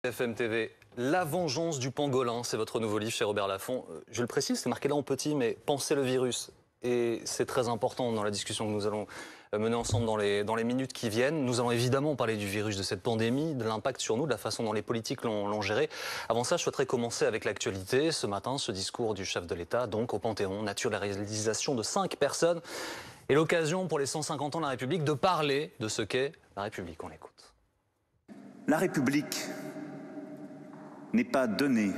FM TV, La vengeance du pangolin, c'est votre nouveau livre chez Robert Laffont. Je le précise, c'est marqué là en petit, mais pensez le virus. Et c'est très important dans la discussion que nous allons mener ensemble dans les minutes qui viennent. Nous allons évidemment parler du virus, de cette pandémie, de l'impact sur nous, de la façon dont les politiques l'ont géré. Avant ça, je souhaiterais commencer avec l'actualité. Ce matin, ce discours du chef de l'État, donc au Panthéon, naturalisation de 5 personnes. Et l'occasion pour les 150 ans de la République de parler de ce qu'est la République. On l'écoute. La République n'est pas donnée,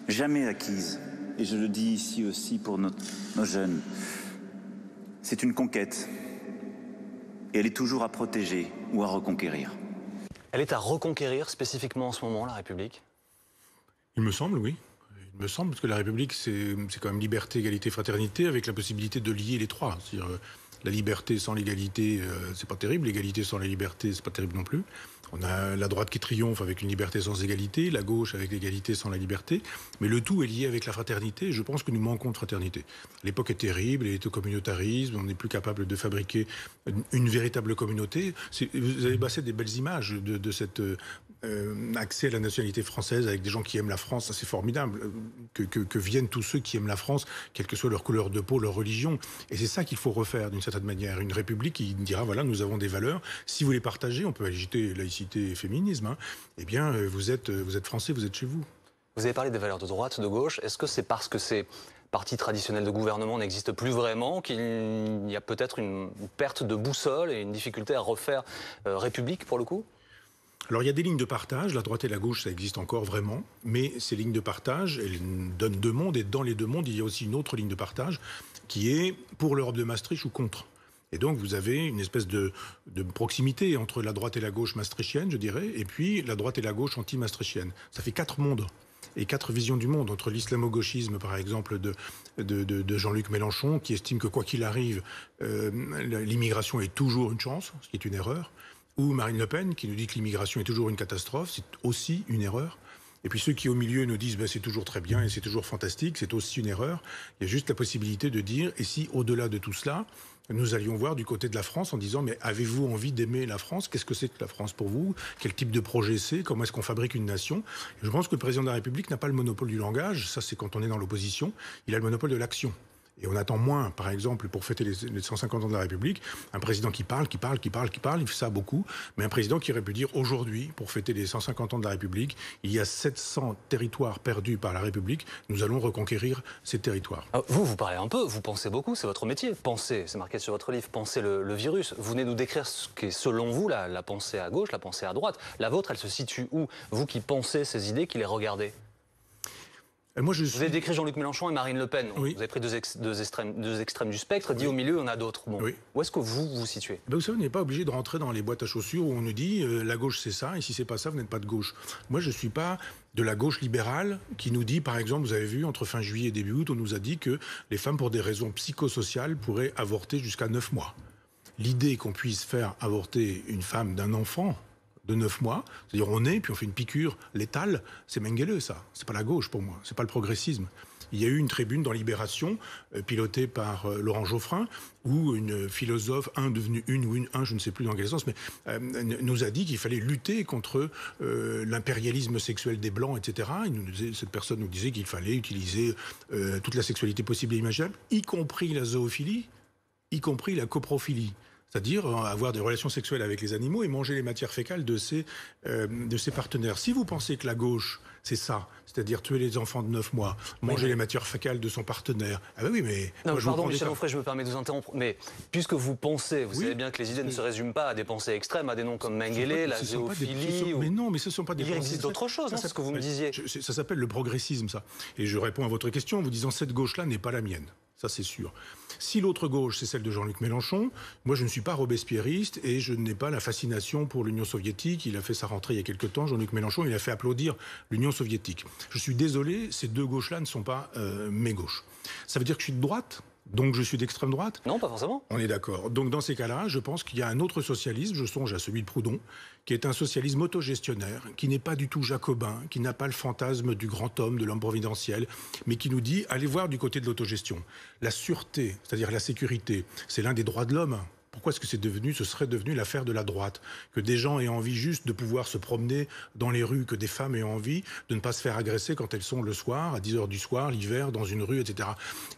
jamais acquise. Et je le dis ici aussi pour nos jeunes. C'est une conquête. Et elle est toujours à protéger ou à reconquérir. Elle est à reconquérir spécifiquement en ce moment, la République? Il me semble, oui. Il me semble, parce que la République, c'est quand même liberté, égalité, fraternité, avec la possibilité de lier les trois. C'est-à-dire, la liberté sans l'égalité, c'est pas terrible. L'égalité sans la liberté, c'est pas terrible non plus. On a la droite qui triomphe avec une liberté sans égalité, la gauche avec l'égalité sans la liberté. Mais le tout est lié avec la fraternité. Et je pense que nous manquons de fraternité. L'époque est terrible, elle est au communautarisme. On n'est plus capable de fabriquer une véritable communauté. Vous avez passé des belles images de cet accès à la nationalité française avec des gens qui aiment la France. Ça, c'est formidable. Que viennent tous ceux qui aiment la France, quelle que soit leur couleur de peau, leur religion. Et c'est ça qu'il faut refaire d'une certaine manière. Une république qui dira, voilà, nous avons des valeurs. Si vous les partagez, on peut agiter laïcité et féminisme, hein, eh bien, vous êtes français, vous êtes chez vous. Vous avez parlé des valeurs de droite, de gauche. Est-ce que c'est parce que ces partis traditionnels de gouvernement n'existent plus vraiment qu'il y a peut-être une perte de boussole et une difficulté à refaire République, pour le coup? Alors, il y a des lignes de partage. La droite et la gauche, ça existe encore vraiment. Mais ces lignes de partage, elles donnent deux mondes. Et dans les deux mondes, il y a aussi une autre ligne de partage qui est pour l'Europe de Maastricht ou contre. Et donc, vous avez une espèce de proximité entre la droite et la gauche maastrichtienne, je dirais, et puis la droite et la gauche anti-maastrichtienne. Ça fait 4 mondes et 4 visions du monde, entre l'islamo-gauchisme, par exemple, de Jean-Luc Mélenchon, qui estime que, quoi qu'il arrive, l'immigration est toujours une chance, ce qui est une erreur, ou Marine Le Pen, qui nous dit que l'immigration est toujours une catastrophe, c'est aussi une erreur. Et puis ceux qui au milieu nous disent c'est toujours très bien et c'est toujours fantastique, c'est aussi une erreur. Il y a juste la possibilité de dire, et si au-delà de tout cela, nous allions voir du côté de la France en disant, mais avez-vous envie d'aimer la France? Qu'est-ce que c'est que la France pour vous? Quel type de projet c'est? Comment est-ce qu'on fabrique une nation? Et je pense que le président de la République n'a pas le monopole du langage, ça c'est quand on est dans l'opposition, il a le monopole de l'action. Et on attend moins, par exemple, pour fêter les 150 ans de la République, un président qui parle, il fait ça beaucoup, mais un président qui aurait pu dire aujourd'hui, pour fêter les 150 ans de la République, il y a 700 territoires perdus par la République, nous allons reconquérir ces territoires. Vous parlez un peu, vous pensez beaucoup, c'est votre métier. Pensez, c'est marqué sur votre livre, pensez le virus. Vous venez nous décrire ce qu'est selon vous la pensée à gauche, la pensée à droite. La vôtre, elle se situe où? Vous qui pensez ces idées, qui les regardez? Vous avez décrit Jean-Luc Mélenchon et Marine Le Pen. Oui. Vous avez pris deux extrêmes du spectre, dit au milieu, on a d'autres. Bon. Oui. Où est-ce que vous vous situez? Vous savez, on n'est pas obligé de rentrer dans les boîtes à chaussures où on nous dit la gauche c'est ça, et si c'est pas ça, vous n'êtes pas de gauche. Moi, je ne suis pas de la gauche libérale qui nous dit, par exemple, vous avez vu, entre fin juillet et début août, on nous a dit que les femmes, pour des raisons psychosociales, pourraient avorter jusqu'à 9 mois. L'idée qu'on puisse faire avorter une femme d'un enfant de 9 mois, c'est-à-dire on naît, puis on fait une piqûre létale, c'est Mengele, ça. C'est pas la gauche pour moi, c'est pas le progressisme. Il y a eu une tribune dans Libération, pilotée par Laurent Geoffrin, où une philosophe, devenue je ne sais plus dans quel sens, mais nous a dit qu'il fallait lutter contre l'impérialisme sexuel des Blancs, etc. Cette personne nous disait qu'il fallait utiliser toute la sexualité possible et imaginable, y compris la zoophilie, y compris la coprophilie. C'est-à-dire avoir des relations sexuelles avec les animaux et manger les matières fécales de ses partenaires. Si vous pensez que la gauche, c'est ça, c'est-à-dire tuer les enfants de 9 mois, manger les matières fécales de son partenaire... Ah ben oui, mais... Non, pardon, Michel Onfray, je me permets de vous interrompre, mais puisque vous pensez, vous savez bien que les idées ne se résument pas à des pensées extrêmes, à des noms comme Mengele, la zoophilie... Mais non, mais ce ne sont pas des pensées... Il existe d'autres choses, c'est ce que vous me disiez. Ça s'appelle le progressisme, ça. Et je réponds à votre question en vous disant, cette gauche-là n'est pas la mienne. Ça, c'est sûr. Si l'autre gauche, c'est celle de Jean-Luc Mélenchon, moi, je ne suis pas robespierriste et je n'ai pas la fascination pour l'Union soviétique. Il a fait sa rentrée il y a quelque temps, Jean-Luc Mélenchon, il a fait applaudir l'Union soviétique. Je suis désolé, ces deux gauches-là ne sont pas mes gauches. Ça veut dire que je suis de droite ? Donc je suis d'extrême droite? Non, pas forcément. On est d'accord. Donc dans ces cas-là, je pense qu'il y a un autre socialisme, je songe à celui de Proudhon, qui est un socialisme autogestionnaire, qui n'est pas du tout jacobin, qui n'a pas le fantasme du grand homme, de l'homme providentiel, mais qui nous dit, allez voir du côté de l'autogestion. La sûreté, c'est-à-dire la sécurité, c'est l'un des droits de l'homme. Pourquoi est-ce que ce serait devenu l'affaire de la droite? Que des gens aient envie juste de pouvoir se promener dans les rues, que des femmes aient envie de ne pas se faire agresser quand elles sont le soir, à 10h du soir, l'hiver, dans une rue, etc.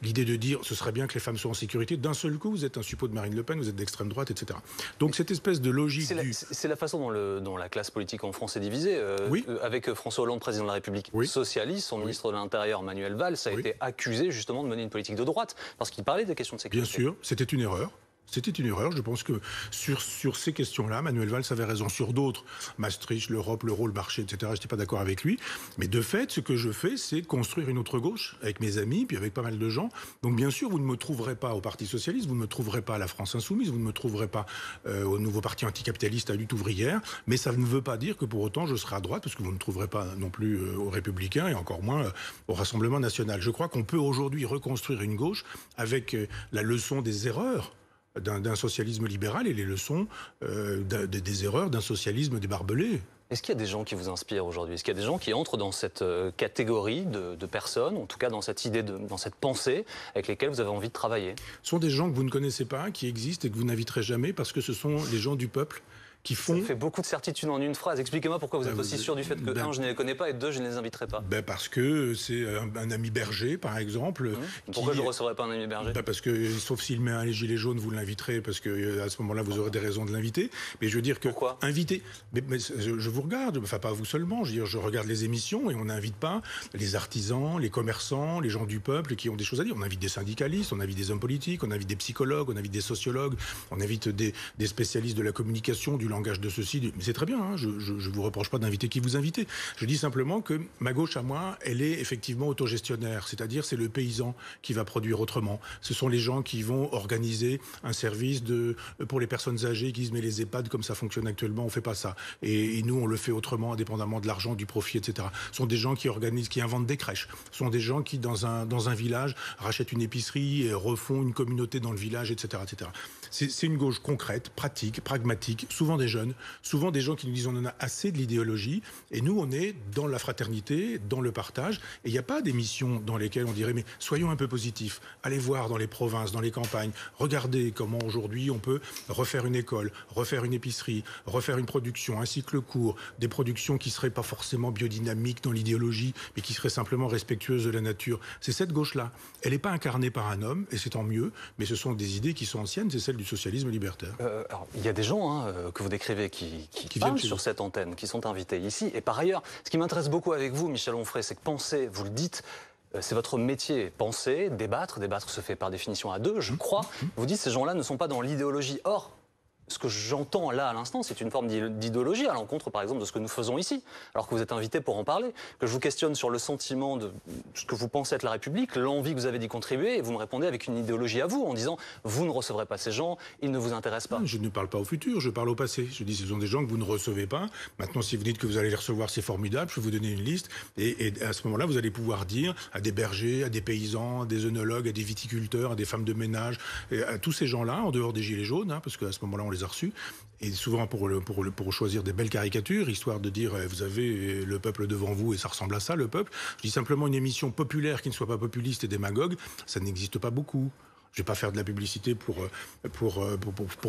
L'idée de dire ce serait bien que les femmes soient en sécurité, d'un seul coup, vous êtes un suppôt de Marine Le Pen, vous êtes d'extrême droite, etc. Donc cette espèce de logique... C'est la façon dont la classe politique en France est divisée. Oui. Avec François Hollande, président de la République socialiste, son ministre de l'Intérieur, Manuel Valls, a été accusé justement de mener une politique de droite, parce qu'il parlait des questions de sécurité. Bien sûr, c'était une erreur. C'était une erreur. Je pense que sur ces questions-là, Manuel Valls avait raison. Sur d'autres, Maastricht, l'Europe, l'euro, le marché, etc., je n'étais pas d'accord avec lui. Mais de fait, ce que je fais, c'est construire une autre gauche avec mes amis, puis avec pas mal de gens. Donc bien sûr, vous ne me trouverez pas au Parti socialiste, vous ne me trouverez pas à la France insoumise, vous ne me trouverez pas au nouveau parti anticapitaliste, à la lutte ouvrière. Mais ça ne veut pas dire que pour autant je serai à droite, parce que vous ne me trouverez pas non plus aux Républicains et encore moins au Rassemblement national. Je crois qu'on peut aujourd'hui reconstruire une gauche avec la leçon des erreurs d'un socialisme libéral et les leçons des erreurs d'un socialisme débarbelé. Est-ce qu'il y a des gens qui vous inspirent aujourd'hui? Est-ce qu'il y a des gens qui entrent dans cette catégorie de personnes, en tout cas dans cette idée, dans cette pensée, avec lesquelles vous avez envie de travailler? Ce sont des gens que vous ne connaissez pas, qui existent et que vous n'inviterez jamais parce que ce sont les gens du peuple qui font... Ça fait beaucoup de certitudes en une phrase. Expliquez-moi pourquoi vous êtes aussi sûr du fait que, un, je ne les connais pas, et deux, je ne les inviterai pas. Parce que c'est un ami Berger, par exemple. Pourquoi je ne recevrais pas un ami Berger? Parce que, sauf s'il met un gilet jaune, vous l'inviterez, parce qu'à ce moment-là, vous aurez des raisons de l'inviter. Mais je veux dire que... Pourquoi? Inviter... Mais je vous regarde, enfin pas vous seulement, je regarde les émissions et on n'invite pas les artisans, les commerçants, les gens du peuple qui ont des choses à dire. On invite des syndicalistes, on invite des hommes politiques, on invite des psychologues, on invite des sociologues, on invite des spécialistes de la communication, du langage de ceci, mais c'est très bien, hein, je ne vous reproche pas d'inviter qui vous invitez. Je dis simplement que ma gauche à moi, elle est effectivement autogestionnaire, c'est-à-dire c'est le paysan qui va produire autrement. Ce sont les gens qui vont organiser un service pour les personnes âgées qui disent mais les EHPAD comme ça fonctionne actuellement, on ne fait pas ça. Et nous on le fait autrement, indépendamment de l'argent, du profit, etc. Ce sont des gens qui organisent, qui inventent des crèches. Ce sont des gens qui dans un village rachètent une épicerie et refont une communauté dans le village, etc. etc. C'est une gauche concrète, pratique, pragmatique, souvent des jeunes, souvent des gens qui nous disent on en a assez de l'idéologie, et nous on est dans la fraternité, dans le partage, et il n'y a pas d'émissions dans lesquelles on dirait mais soyons un peu positifs, allez voir dans les provinces, dans les campagnes, regardez comment aujourd'hui on peut refaire une école, refaire une épicerie, refaire une production, un cycle court, des productions qui ne seraient pas forcément biodynamiques dans l'idéologie, mais qui seraient simplement respectueuses de la nature. C'est cette gauche-là. Elle n'est pas incarnée par un homme, et c'est tant mieux, mais ce sont des idées qui sont anciennes, c'est celle du socialisme libertaire. Alors, il y a des gens que vous décrivez qui parlent sur cette antenne, qui sont invités ici. Et par ailleurs, ce qui m'intéresse beaucoup avec vous, Michel Onfray, c'est que penser, vous le dites, c'est votre métier, penser, débattre. Débattre se fait par définition à deux, je crois. Vous dites ces gens-là ne sont pas dans l'idéologie. Or, ce que j'entends là à l'instant, c'est une forme d'idéologie à l'encontre, par exemple, de ce que nous faisons ici, alors que vous êtes invité pour en parler, que je vous questionne sur le sentiment de ce que vous pensez être la République, l'envie que vous avez d'y contribuer, et vous me répondez avec une idéologie à vous, en disant « vous ne recevrez pas ces gens, ils ne vous intéressent pas ». Je ne parle pas au futur, je parle au passé. Je dis ce sont des gens que vous ne recevez pas. Maintenant, si vous dites que vous allez les recevoir, c'est formidable, je vais vous donner une liste, et à ce moment-là, vous allez pouvoir dire à des bergers, à des paysans, à des œnologues, à des viticulteurs, à des femmes de ménage, et à tous ces gens-là, en dehors des gilets jaunes, hein, parce qu'à ce moment-là, on les a reçus, et souvent pour choisir des belles caricatures, histoire de dire vous avez le peuple devant vous et ça ressemble à ça, le peuple. Je dis simplement une émission populaire qui ne soit pas populiste et démagogue, ça n'existe pas beaucoup. Je ne vais pas faire de la publicité pour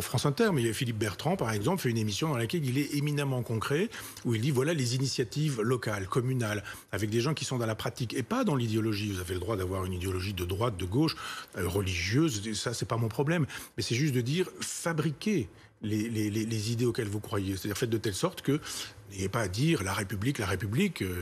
France Inter, mais Philippe Bertrand, par exemple, fait une émission dans laquelle il est éminemment concret, où il dit voilà les initiatives locales, communales, avec des gens qui sont dans la pratique et pas dans l'idéologie. Vous avez le droit d'avoir une idéologie de droite, de gauche, religieuse, ça c'est pas mon problème. Mais c'est juste de dire fabriquer les idées auxquelles vous croyez. C'est-à-dire faites de telle sorte que n'ayez pas à dire la République,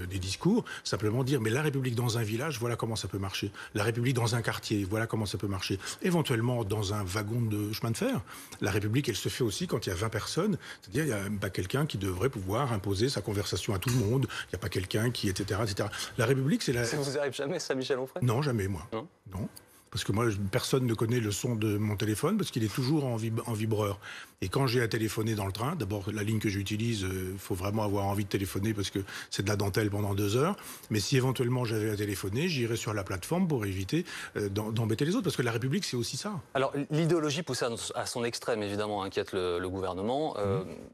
des discours, simplement dire mais la République dans un village, voilà comment ça peut marcher. La République dans un quartier, voilà comment ça peut marcher. Éventuellement dans un wagon de chemin de fer. La République, elle se fait aussi quand il y a 20 personnes, c'est-à-dire il n'y a pas quelqu'un qui devrait pouvoir imposer sa conversation à tout le monde, il n'y a pas quelqu'un qui, etc., etc. La République, c'est la... Ça vous arrive jamais, ça, Michel Onfray? Non, jamais, moi. Non. Parce que moi, personne ne connaît le son de mon téléphone parce qu'il est toujours en vibreur. Et quand j'ai à téléphoner dans le train, d'abord, la ligne que j'utilise, il faut vraiment avoir envie de téléphoner parce que c'est de la dentelle pendant 2 heures. Mais si éventuellement j'avais à téléphoner, j'irais sur la plateforme pour éviter d'embêter les autres. Parce que la République, c'est aussi ça. Alors, l'idéologie poussée à son extrême, évidemment, inquiète le gouvernement.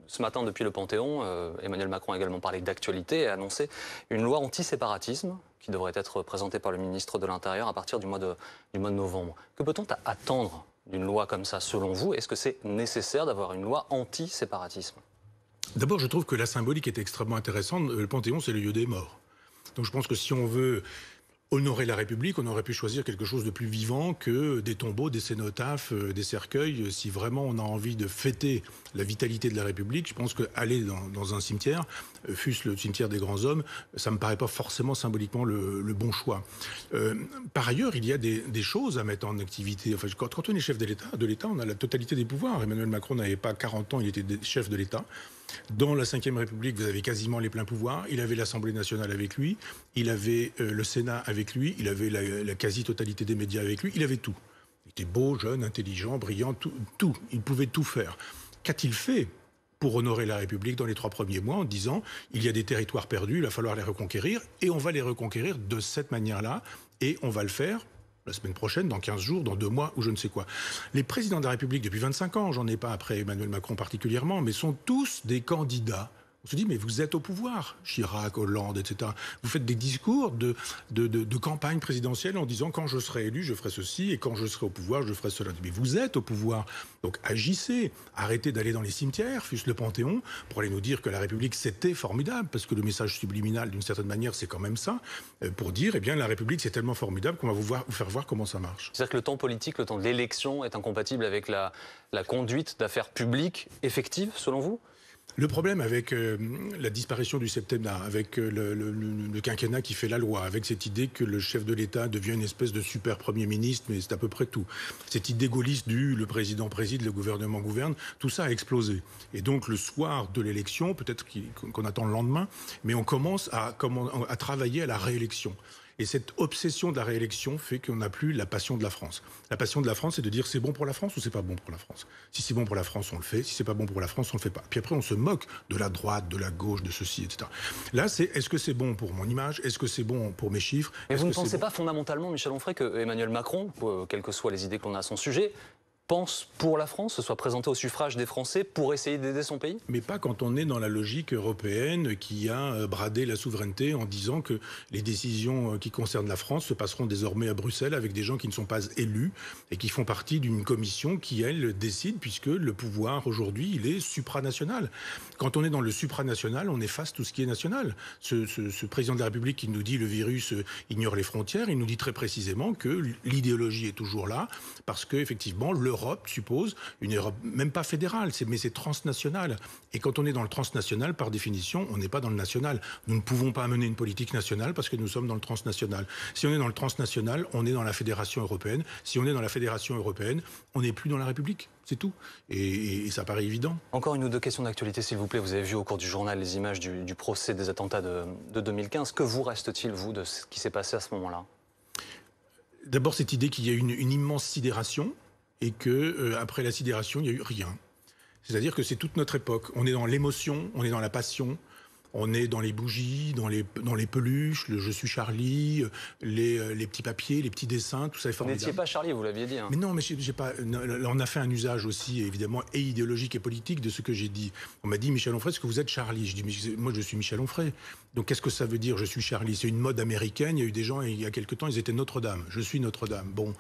Ce matin, depuis le Panthéon, Emmanuel Macron a également parlé d'actualité et a annoncé une loi anti-séparatisme qui devrait être présentée par le ministre de l'Intérieur à partir du mois de novembre. Que peut-on attendre d'une loi comme ça, selon vous? Est-ce que c'est nécessaire d'avoir une loi anti-séparatisme? D'abord, je trouve que la symbolique est extrêmement intéressante. Le Panthéon, c'est le lieu des morts. Donc je pense que si on veut honorer la République, on aurait pu choisir quelque chose de plus vivant que des tombeaux, des cénotaphes, des cercueils. Si vraiment on a envie de fêter la vitalité de la République, je pense qu'aller dans un cimetière, fût-ce le cimetière des grands hommes, ça me paraît pas forcément symboliquement le bon choix. Par ailleurs, il y a des choses à mettre en activité. Enfin, quand on est chef de l'État, on a la totalité des pouvoirs. Emmanuel Macron n'avait pas 40 ans, il était chef de l'État. Dans la Ve République, vous avez quasiment les pleins pouvoirs. Il avait l'Assemblée nationale avec lui, il avait le Sénat avec lui, il avait la quasi-totalité des médias avec lui, il avait tout. Il était beau, jeune, intelligent, brillant, tout. Il pouvait tout faire. Qu'a-t-il fait pour honorer la République dans les 3 premiers mois en disant il y a des territoires perdus, il va falloir les reconquérir, et on va les reconquérir de cette manière-là, et on va le faire la semaine prochaine, dans 15 jours, dans 2 mois, ou je ne sais quoi. Les présidents de la République, depuis 25 ans, j'en ai pas après Emmanuel Macron particulièrement, mais sont tous des candidats. On se dit, mais vous êtes au pouvoir, Chirac, Hollande, etc. Vous faites des discours de campagne présidentielle en disant, quand je serai élu, je ferai ceci, et quand je serai au pouvoir, je ferai cela. Mais vous êtes au pouvoir, donc agissez. Arrêtez d'aller dans les cimetières, fût-ce le Panthéon, pour aller nous dire que la République, c'était formidable, parce que le message subliminal, d'une certaine manière, c'est quand même ça, pour dire, eh bien, la République, c'est tellement formidable qu'on va vous faire voir comment ça marche. C'est-à-dire que le temps politique, le temps de l'élection est incompatible avec la conduite d'affaires publiques effectives, selon vous? Le problème avec la disparition du septennat, avec le quinquennat qui fait la loi, avec cette idée que le chef de l'État devient une espèce de super Premier ministre, mais c'est à peu près tout. Cette idée gaulliste du le président préside, le gouvernement gouverne, tout ça a explosé. Et donc le soir de l'élection, peut-être qu'on attend le lendemain, mais on commence à travailler à la réélection. Et cette obsession de la réélection fait qu'on n'a plus la passion de la France. La passion de la France, c'est de dire c'est bon pour la France ou c'est pas bon pour la France. Si c'est bon pour la France, on le fait. Si c'est pas bon pour la France, on le fait pas. Puis après, on se moque de la droite, de la gauche, de ceci, etc. Là, est-ce que c'est bon pour mon image? Est-ce que c'est bon pour mes chiffres? Mais vous ne pensez pas fondamentalement, Michel Onfray, que Emmanuel Macron, quelles que soient les idées qu'on a à son sujet, pense pour la France, se soit présenté au suffrage des Français pour essayer d'aider son pays? Mais pas quand on est dans la logique européenne qui a bradé la souveraineté en disant que les décisions qui concernent la France se passeront désormais à Bruxelles avec des gens qui ne sont pas élus et qui font partie d'une commission qui, elle, décide, puisque le pouvoir aujourd'hui, il est supranational. Quand on est dans le supranational, on efface tout ce qui est national. Ce président de la République qui nous dit le virus ignore les frontières, il nous dit très précisément que l'idéologie est toujours là, parce qu'effectivement, l'Europe suppose une Europe, même pas fédérale, mais c'est transnational. Et quand on est dans le transnational, par définition, on n'est pas dans le national. Nous ne pouvons pas mener une politique nationale parce que nous sommes dans le transnational. Si on est dans le transnational, on est dans la Fédération européenne. Si on est dans la Fédération européenne, on n'est plus dans la République. C'est tout. Et ça paraît évident. Encore une ou deux questions d'actualité, s'il vous plaît. Vous avez vu au cours du journal les images du procès des attentats de 2015. Que vous reste-t-il, vous, de ce qui s'est passé à ce moment-là? D'abord, cette idée qu'il y a une immense sidération et que après la sidération, il n'y a eu rien. C'est-à-dire que c'est toute notre époque. On est dans l'émotion, on est dans la passion, on est dans les bougies, dans les peluches, le Je suis Charlie, les petits papiers, les petits dessins, tout ça est formidable. Vous n'étiez pas Charlie, vous l'aviez dit. Hein. Mais non, mais j'ai pas. On a fait un usage aussi, évidemment, et idéologique et politique de ce que j'ai dit. On m'a dit, Michel Onfray, est-ce que vous êtes Charlie? Je dis, mais moi, je suis Michel Onfray. Donc, qu'est-ce que ça veut dire, je suis Charlie? C'est une mode américaine. Il y a eu des gens, il y a quelque temps, ils étaient Notre-Dame. Je suis Notre-Dame. Bon,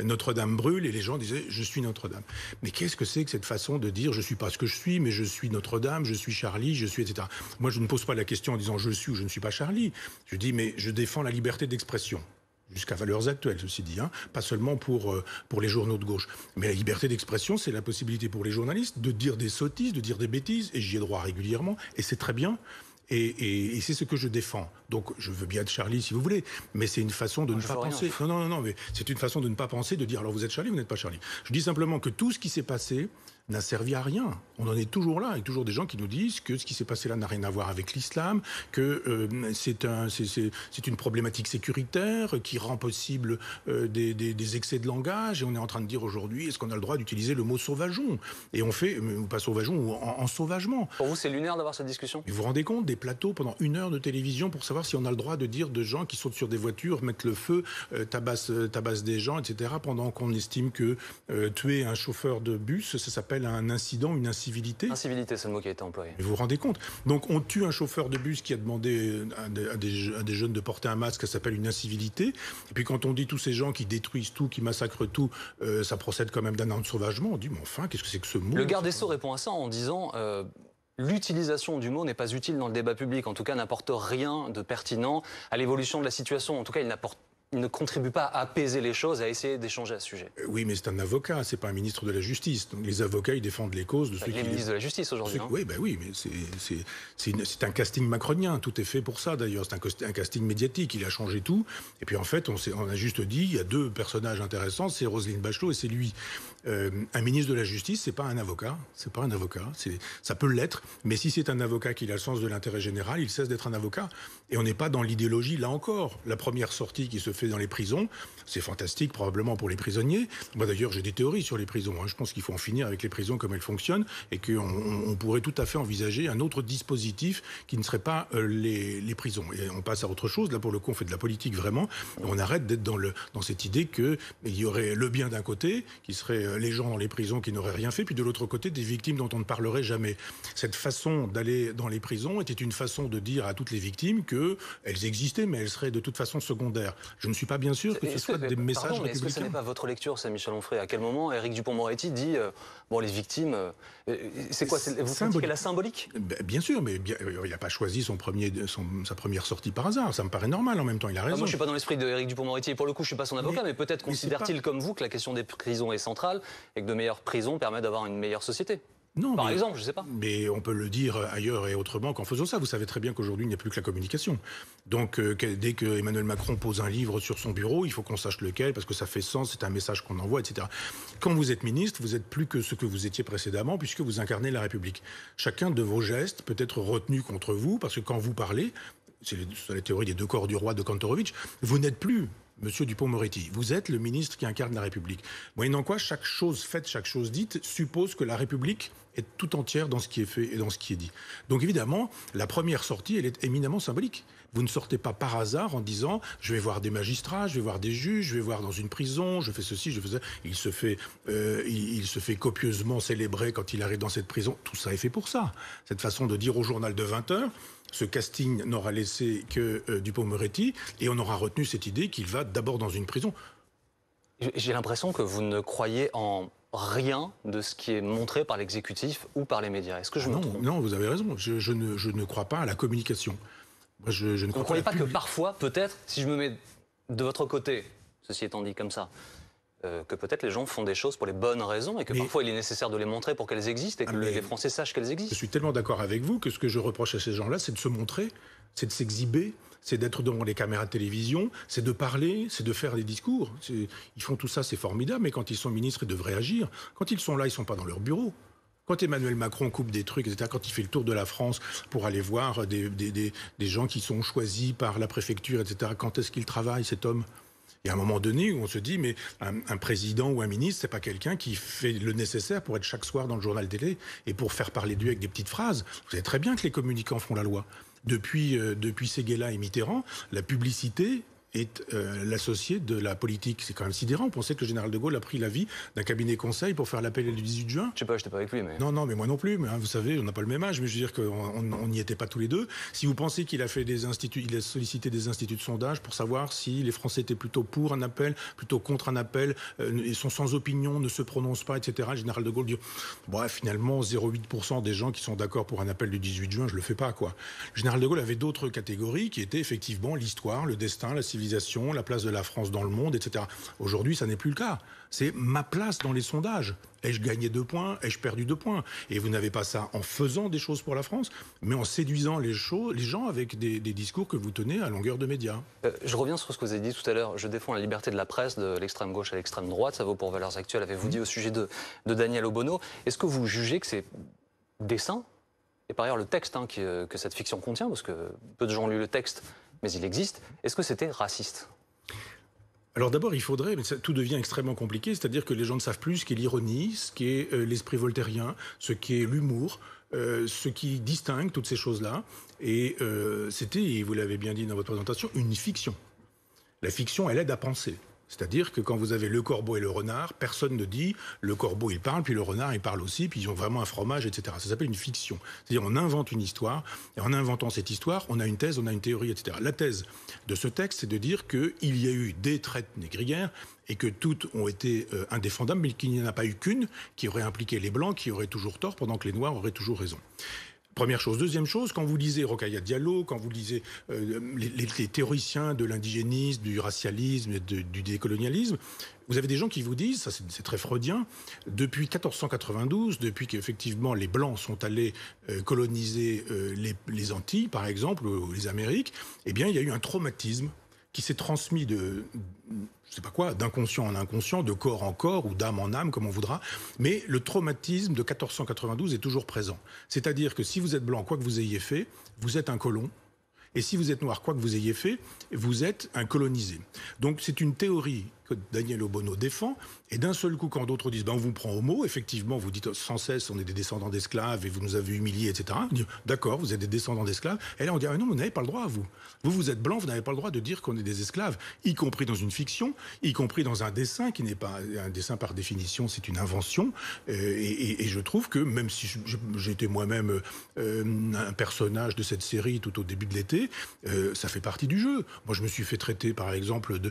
Notre-Dame brûle et les gens disaient, je suis Notre-Dame. Mais qu'est-ce que c'est que cette façon de dire, je suis pas ce que je suis, mais je suis Notre-Dame, je suis Charlie, je suis, etc. Moi, je ne pose pas la question en disant je suis ou je ne suis pas Charlie. Je dis, mais je défends la liberté d'expression. Jusqu'à valeurs actuelles, ceci dit, hein. Pas seulement pour les journaux de gauche. Mais la liberté d'expression, c'est la possibilité pour les journalistes de dire des sottises, de dire des bêtises, et j'y ai droit régulièrement, et c'est très bien. Et c'est ce que je défends. Donc, je veux bien être Charlie si vous voulez, mais c'est une façon de ne pas penser. Non, mais c'est une façon de ne pas penser, de dire alors vous êtes Charlie, vous n'êtes pas Charlie. Je dis simplement que tout ce qui s'est passé n'a servi à rien. On en est toujours là, et toujours des gens qui nous disent que ce qui s'est passé là n'a rien à voir avec l'islam, que c'est une problématique sécuritaire qui rend possible des excès de langage, et on est en train de dire aujourd'hui, est-ce qu'on a le droit d'utiliser le mot sauvageon? Et on fait, ou pas sauvageon, ou en sauvagement. Pour vous, c'est lunaire d'avoir cette discussion? Et vous vous rendez compte des plateaux pendant 1 heure de télévision pour savoir si on a le droit de dire de gens qui sautent sur des voitures, mettent le feu, tabassent des gens, etc., pendant qu'on estime que tuer un chauffeur de bus, ça s'appelle appelle à un incident, une incivilité. Incivilité, c'est le mot qui a été employé. Vous vous rendez compte? Donc on tue un chauffeur de bus qui a demandé à des jeunes de porter un masque, ça s'appelle une incivilité. Et puis quand on dit tous ces gens qui détruisent tout, qui massacrent tout, ça procède quand même d'un ensauvagement. On dit, mais enfin, qu'est-ce que c'est que ce mot? Le garde des Sceaux répond à ça en disant l'utilisation du mot n'est pas utile dans le débat public. En tout cas, n'apporte rien de pertinent à l'évolution de la situation. En tout cas, il ne contribue pas à apaiser les choses, à essayer d'échanger à ce sujet. Oui, mais c'est un avocat, c'est pas un ministre de la Justice. Donc les avocats, ils défendent les causes de ceux qui... Il est ministre de la Justice aujourd'hui. Oui, ben oui, mais c'est un casting macronien. Tout est fait pour ça, d'ailleurs. C'est un casting médiatique. Il a changé tout. Et puis, en fait, on a juste dit, il y a deux personnages intéressants, c'est Roselyne Bachelot et c'est lui. Un ministre de la Justice, c'est pas un avocat. C'est pas un avocat. Ça peut l'être. Mais si c'est un avocat qui a le sens de l'intérêt général, il cesse d'être un avocat. Et on n'est pas dans l'idéologie, là encore. La première sortie qui se fait dans les prisons, c'est fantastique probablement pour les prisonniers. Moi d'ailleurs j'ai des théories sur les prisons. Je pense qu'il faut en finir avec les prisons comme elles fonctionnent et qu'on pourrait tout à fait envisager un autre dispositif qui ne serait pas les prisons. Et on passe à autre chose. Là pour le coup on fait de la politique vraiment. Et on arrête d'être dans cette idée qu'il y aurait le bien d'un côté, qui serait les gens dans les prisons qui n'auraient rien fait, puis de l'autre côté des victimes dont on ne parlerait jamais. Cette façon d'aller dans les prisons était une façon de dire à toutes les victimes qu'elles existaient mais elles seraient de toute façon secondaires. Je ne suis pas bien sûr que ce soit des messages républicains. Est-ce que ce n'est pas votre lecture, ça, Michel Onfray? À quel moment Éric Dupond-Moretti dit bon, les victimes, c'est quoi? Vous critiquez la symbolique? Bien sûr, mais il n'a pas choisi sa première sortie par hasard. Ça me paraît normal en même temps, il a raison. Moi, je ne suis pas dans l'esprit d'Éric Dupond-Moretti. Et pour le coup, je ne suis pas son avocat, mais peut-être considère-t-il comme vous que la question des prisons est centrale et que de meilleures prisons permettent d'avoir une meilleure société? Non, par exemple, je ne sais pas. Mais on peut le dire ailleurs et autrement qu'en faisant ça. Vous savez très bien qu'aujourd'hui, il n'y a plus que la communication. Donc, dès que Emmanuel Macron pose un livre sur son bureau, il faut qu'on sache lequel, parce que ça fait sens, c'est un message qu'on envoie, etc. Quand vous êtes ministre, vous êtes plus que ce que vous étiez précédemment, puisque vous incarnez la République. Chacun de vos gestes peut être retenu contre vous, parce que quand vous parlez, c'est la théorie des deux corps du roi de Kantorowicz, vous n'êtes plus Monsieur Dupond-Moretti, vous êtes le ministre qui incarne la République. Moyennant quoi, chaque chose faite, chaque chose dite, suppose que la République est tout entière dans ce qui est fait et dans ce qui est dit. Donc évidemment, la première sortie, elle est éminemment symbolique. Vous ne sortez pas par hasard en disant « je vais voir des magistrats, je vais voir des juges, je vais voir dans une prison, je fais ceci, je fais ça ». Il se fait copieusement célébrer quand il arrive dans cette prison. Tout ça est fait pour ça. Cette façon de dire au journal de 20 heures, ce casting n'aura laissé que Dupond-Moretti et on aura retenu cette idée qu'il va d'abord dans une prison. J'ai l'impression que vous ne croyez en rien de ce qui est montré par l'exécutif ou par les médias. Est-ce que je me trompe? Non, vous avez raison. Je ne crois pas à la communication. Moi, je ne crois pas que parfois, peut-être, si je me mets de votre côté, ceci étant dit comme ça, que peut-être les gens font des choses pour les bonnes raisons et que parfois il est nécessaire de les montrer pour qu'elles existent et que les Français sachent qu'elles existent. Je suis tellement d'accord avec vous que ce que je reproche à ces gens-là, c'est de se montrer, c'est de s'exhiber, c'est d'être devant les caméras de télévision, c'est de parler, c'est de faire des discours. Ils font tout ça, c'est formidable, mais quand ils sont ministres, ils devraient agir. Quand ils sont là, ils ne sont pas dans leur bureau. Quand Emmanuel Macron coupe des trucs, etc., quand il fait le tour de la France pour aller voir des gens qui sont choisis par la préfecture, etc., quand est-ce qu'il travaille, cet homme ? Il y a un moment donné où on se dit, mais un président ou un ministre, c'est pas quelqu'un qui fait le nécessaire pour être chaque soir dans le journal télé et pour faire parler d'eux avec des petites phrases. Vous savez très bien que les communicants font la loi. Depuis Séguéla et Mitterrand, la publicité est l'associé de la politique. C'est quand même sidérant. On pensait que le général de Gaulle a pris l'avis d'un cabinet conseil pour faire l'appel du 18 juin. Je sais pas, j'étais pas avec lui, mais... Non, mais moi non plus. Mais vous savez, on n'a pas le même âge, mais je veux dire qu'on n'y était pas tous les deux. Si vous pensez qu'il a fait il a sollicité des instituts de sondage pour savoir si les Français étaient plutôt pour un appel, plutôt contre un appel, ils sont sans opinion, ne se prononcent pas, etc. Le général de Gaulle dit, bref, finalement, 0,8% des gens qui sont d'accord pour un appel du 18 juin, je le fais pas, quoi. Le général de Gaulle avait d'autres catégories qui étaient effectivement l'histoire, le destin, la civilisation, la place de la France dans le monde, etc. Aujourd'hui, ça n'est plus le cas. C'est ma place dans les sondages. Ai-je gagné 2 points? Ai-je perdu 2 points? Et vous n'avez pas ça en faisant des choses pour la France, mais en séduisant les gens avec des discours que vous tenez à longueur de médias. Je reviens sur ce que vous avez dit tout à l'heure. Je défends la liberté de la presse, de l'extrême gauche à l'extrême droite. Ça vaut pour Valeurs Actuelles, avez-vous dit au sujet de Daniel Obono. Est-ce que vous jugez que c'est dessein? Et par ailleurs, le texte que cette fiction contient, parce que peu de gens ont lu le texte, mais il existe, est-ce que c'était raciste? Alors d'abord, il faudrait, mais tout devient extrêmement compliqué, c'est-à-dire que les gens ne savent plus ce qu'est l'ironie, ce qu'est l'esprit voltairien, ce qu'est l'humour, ce qui distingue toutes ces choses-là. Et c'était, et vous l'avez bien dit dans votre présentation, une fiction. La fiction, elle aide à penser. C'est-à-dire que quand vous avez le corbeau et le renard, personne ne dit le corbeau il parle, puis le renard il parle aussi, puis ils ont vraiment un fromage, etc. Ça s'appelle une fiction. C'est-à-dire on invente une histoire, et en inventant cette histoire, on a une thèse, on a une théorie, etc. La thèse de ce texte, c'est de dire qu'il y a eu des traites négrières et que toutes ont été indéfendables, mais qu'il n'y en a pas eu qu'une qui aurait impliqué les Blancs, qui auraient toujours tort, pendant que les Noirs auraient toujours raison. Première chose. Deuxième chose, quand vous lisez Rokhaya Diallo, quand vous lisez les théoriciens de l'indigénisme, du racialisme et du décolonialisme, vous avez des gens qui vous disent, ça c'est très freudien, depuis 1492, depuis qu'effectivement les Blancs sont allés coloniser les Antilles, par exemple, ou les Amériques, eh bien il y a eu un traumatisme qui s'est transmis je sais pas quoi, d'inconscient en inconscient, de corps en corps ou d'âme en âme, comme on voudra. Mais le traumatisme de 1492 est toujours présent. C'est-à-dire que si vous êtes blanc, quoi que vous ayez fait, vous êtes un colon. Et si vous êtes noir, quoi que vous ayez fait, vous êtes un colonisé. Donc c'est une théorie que Daniel Obono défend, et d'un seul coup, quand d'autres disent on vous prend au mot, effectivement, vous dites sans cesse on est des descendants d'esclaves et vous nous avez humiliés, etc. On dit d'accord, vous êtes des descendants d'esclaves. Et là, on dit non, vous n'avez pas le droit, vous. Vous êtes blanc, vous n'avez pas le droit de dire qu'on est des esclaves, y compris dans une fiction, y compris dans un dessin qui n'est pas un dessin par définition, c'est une invention. Et je trouve que même si j'étais moi-même un personnage de cette série tout au début de l'été, ça fait partie du jeu. Moi, je me suis fait traiter, par exemple, de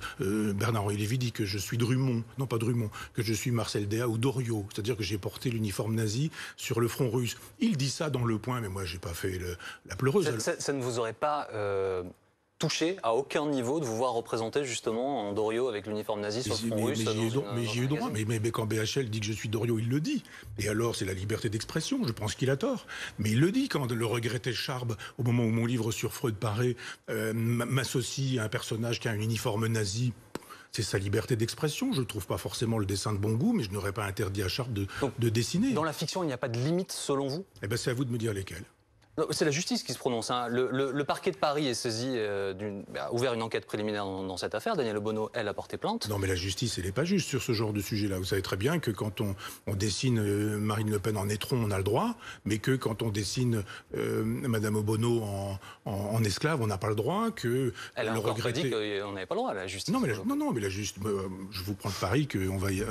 Bernard-Henri Lévy dit que je suis Drummond, non pas Drummond, que je suis Marcel Déat ou Doriot, c'est-à-dire que j'ai porté l'uniforme nazi sur le front russe. Il dit ça dans Le Point, mais moi, j'ai pas fait la pleureuse. Ça ne vous aurait pas touché à aucun niveau de vous voir représenter justement en Doriot avec l'uniforme nazi sur le front russe. Mais j'y ai eu droit. Mais quand BHL dit que je suis Doriot, il le dit. Et alors, c'est la liberté d'expression. Je pense qu'il a tort. Mais il le dit quand le regretté Charb, au moment où mon livre sur Freud paraît, m'associe à un personnage qui a un uniforme nazi. C'est sa liberté d'expression. Je ne trouve pas forcément le dessin de bon goût, mais je n'aurais pas interdit à Charb de dessiner. Dans la fiction, il n'y a pas de limite, selon vous? Eh ben, c'est à vous de me dire lesquelles. C'est la justice qui se prononce. Hein. Le parquet de Paris est saisi, a ouvert une enquête préliminaire dans cette affaire. Daniel Obono, elle, a porté plainte. Non, mais la justice, elle n'est pas juste sur ce genre de sujet-là. Vous savez très bien que quand on dessine Marine Le Pen en étron, on a le droit, mais que quand on dessine Madame Obono en esclave, on n'a pas le droit. Que elle a encore dit qu'on n'avait pas le droit, la justice. Non, mais la justice, je vous prends le pari que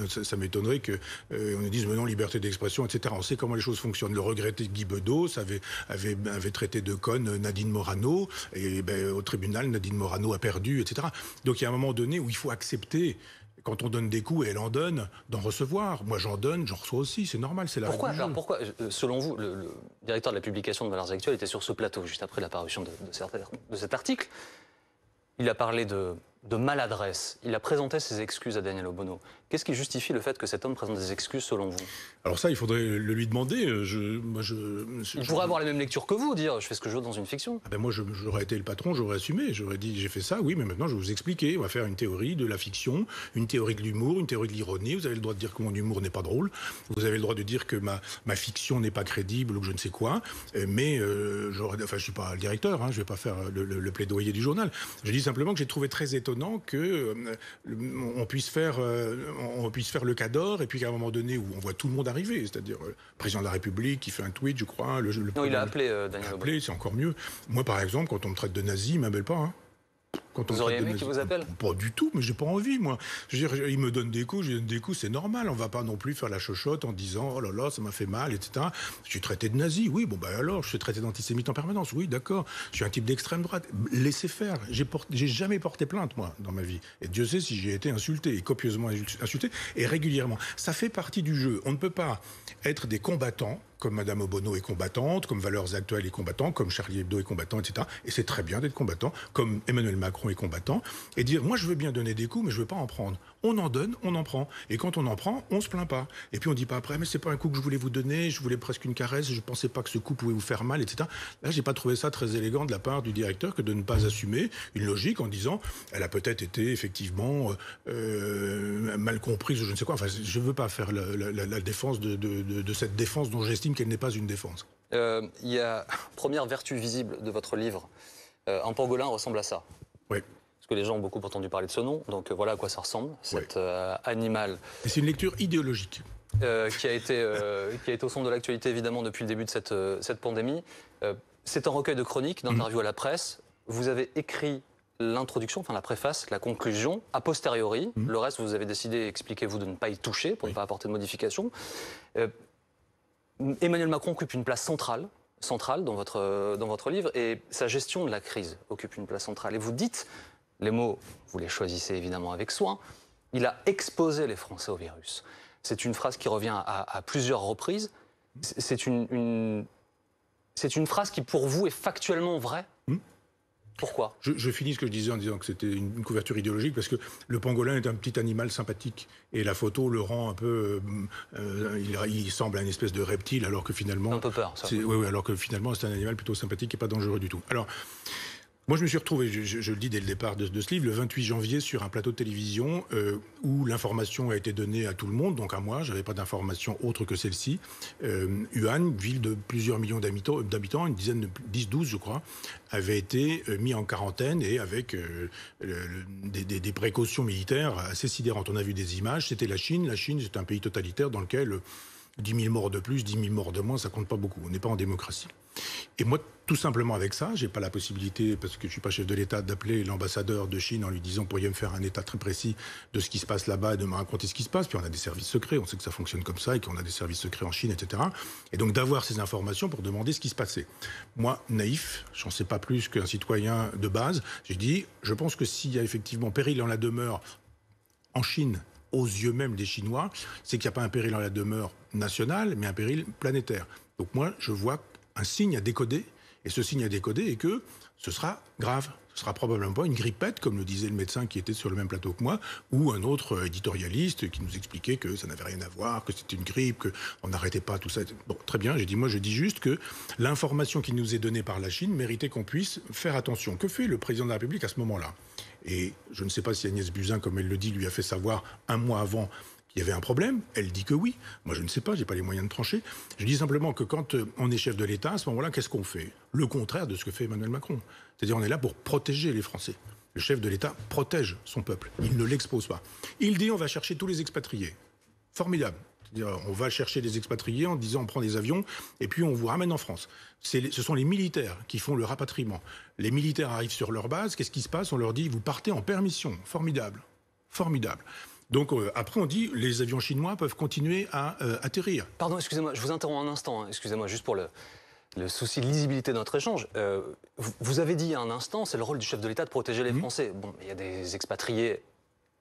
ça m'étonnerait qu'on nous dise non, liberté d'expression, etc. On sait comment les choses fonctionnent. Le regretté Guy Bedos avait traité de conne Nadine Morano, et au tribunal, Nadine Morano a perdu, etc. Donc il y a un moment donné où il faut accepter, quand on donne des coups, et elle en donne, d'en recevoir. Moi j'en donne, j'en reçois aussi, c'est normal, c'est la règle du jeu. Pourquoi, selon vous, le directeur de la publication de Valeurs Actuelles était sur ce plateau, juste après l'apparition de cet article. Il a parlé de maladresse. Il a présenté ses excuses à Daniel Obono. Qu'est-ce qui justifie le fait que cet homme présente des excuses, selon vous? Alors ça, il faudrait le lui demander. Il pourrait avoir la même lecture que vous, dire « je fais ce que je veux dans une fiction ». Moi, j'aurais été le patron, j'aurais assumé. J'aurais dit « j'ai fait ça, oui, mais maintenant je vais vous expliquer. On va faire une théorie de la fiction, une théorie de l'humour, une théorie de l'ironie. Vous avez le droit de dire que mon humour n'est pas drôle. Vous avez le droit de dire que ma fiction n'est pas crédible ou que je ne sais quoi. Mais je suis pas le directeur, je ne vais pas faire le plaidoyer du journal. Je dis simplement que j'ai trouvé très étonnant qu'on puisse faire le Cador et puis qu'à un moment donné où on voit tout le monde arriver, c'est-à-dire le président de la République qui fait un tweet, je crois. Non, il a appelé Daniel Obono. C'est encore mieux. Moi, par exemple, quand on me traite de nazi, il ne m'appelle pas. Vous auriez aimé qu'il vous appelle? Pas du tout, mais j'ai pas envie, moi. Je veux dire, il me donne des coups, je lui donne des coups, c'est normal. On va pas non plus faire la chochotte en disant « oh là là, ça m'a fait mal, etc. » Je suis traité de nazi, oui, alors, je suis traité d'antisémite en permanence, oui, d'accord. Je suis un type d'extrême droite. Laissez faire. J'ai jamais porté plainte, moi, dans ma vie. Et Dieu sait si j'ai été insulté, et copieusement insulté, et régulièrement. Ça fait partie du jeu. On ne peut pas être des combattants, comme Madame Obono est combattante, comme Valeurs Actuelles est combattant, comme Charlie Hebdo est combattant, etc. Et c'est très bien d'être combattant, comme Emmanuel Macron est combattant, et dire, moi je veux bien donner des coups, mais je veux pas en prendre. On en donne, on en prend. Et quand on en prend, on se plaint pas. Et puis on dit pas après, mais c'est pas un coup que je voulais vous donner, je voulais presque une caresse, je pensais pas que ce coup pouvait vous faire mal, etc. Là, j'ai pas trouvé ça très élégant de la part du directeur que de ne pas assumer une logique en disant, elle a peut-être été effectivement mal comprise ou je ne sais quoi. Enfin, je veux pas faire la défense de cette défense dont j'estime qu'elle n'est pas une défense. Il y a première vertu visible de votre livre. Un pangolin ressemble à ça. Oui. Parce que les gens ont beaucoup entendu parler de ce nom, donc voilà à quoi ça ressemble, cet animal. Et c'est une lecture idéologique. Qui a été au centre de l'actualité évidemment depuis le début de cette pandémie. C'est un recueil de chroniques, d'interviews à la presse. Vous avez écrit l'introduction, enfin la préface, la conclusion, a posteriori. Le reste, vous avez décidé, expliquez-vous, de ne pas y toucher pour ne pas apporter de modification. Emmanuel Macron occupe une place centrale dans votre livre, et sa gestion de la crise occupe une place centrale. Et vous dites, les mots, vous les choisissez évidemment avec soin, il a exposé les Français au virus. C'est une phrase qui revient à plusieurs reprises. C'est une phrase qui, pour vous, est factuellement vraie. Pourquoi ? Je finis ce que je disais en disant que c'était une couverture idéologique, parce que le pangolin est un petit animal sympathique. Et la photo le rend un peu... il semble un espèce de reptile, alors que finalement... Un peu peur, ça. Oui, alors que finalement, c'est un animal plutôt sympathique et pas dangereux du tout. Alors... Moi, je me suis retrouvé, je le dis dès le départ de ce livre, le 28 janvier sur un plateau de télévision où l'information a été donnée à tout le monde, donc à moi, je n'avais pas d'information autre que celle-ci. Wuhan, ville de plusieurs millions d'habitants, une dizaine, 10-12 je crois, avait été mis en quarantaine et avec des précautions militaires assez sidérantes. On a vu des images, c'était la Chine. La Chine, c'est un pays totalitaire dans lequel 10 000 morts de plus, 10 000 morts de moins, ça compte pas beaucoup. On n'est pas en démocratie. Et moi, tout simplement avec ça, j'ai pas la possibilité, parce que je suis pas chef de l'État, d'appeler l'ambassadeur de Chine en lui disant « pourriez me faire un état très précis de ce qui se passe là-bas et de me raconter ce qui se passe ». Puis on a des services secrets, on sait que ça fonctionne comme ça et qu'on a des services secrets en Chine, etc. Et donc d'avoir ces informations pour demander ce qui se passait. Moi, naïf, j'en sais pas plus qu'un citoyen de base, j'ai dit « je pense que s'il y a effectivement péril en la demeure en Chine, aux yeux même des Chinois, c'est qu'il n'y a pas un péril en la demeure national, mais un péril planétaire. Donc moi, je vois un signe à décoder, et ce signe à décoder est que ce sera grave. Ce sera probablement pas une grippette, comme le disait le médecin qui était sur le même plateau que moi, ou un autre éditorialiste qui nous expliquait que ça n'avait rien à voir, que c'était une grippe, qu'on n'arrêtait pas tout ça. Bon, très bien, j'ai dit, moi je dis juste que l'information qui nous est donnée par la Chine méritait qu'on puisse faire attention. Que fait le président de la République à ce moment-là ? Et je ne sais pas si Agnès Buzyn, comme elle le dit, lui a fait savoir un mois avant qu'il y avait un problème. Elle dit que oui. Moi, je ne sais pas, je n'ai pas les moyens de trancher. Je dis simplement que quand on est chef de l'État, à ce moment-là, qu'est-ce qu'on fait ? Le contraire de ce que fait Emmanuel Macron. C'est-à-dire, on est là pour protéger les Français. Le chef de l'État protège son peuple. Il ne l'expose pas. Il dit, on va chercher tous les expatriés. Formidable. C'est-à-dire, on va chercher des expatriés en disant, on prend des avions et puis on vous ramène en France. Ce sont les militaires qui font le rapatriement. Les militaires arrivent sur leur base. Qu'est-ce qui se passe ? On leur dit, vous partez en permission. Formidable. Formidable. Donc après, on dit, les avions chinois peuvent continuer à atterrir. Pardon, excusez-moi, je vous interromps un instant. Hein. Excusez-moi, juste pour le souci de lisibilité de notre échange. Vous avez dit il y a un instant, c'est le rôle du chef de l'État de protéger les Français. Bon, il y a des expatriés,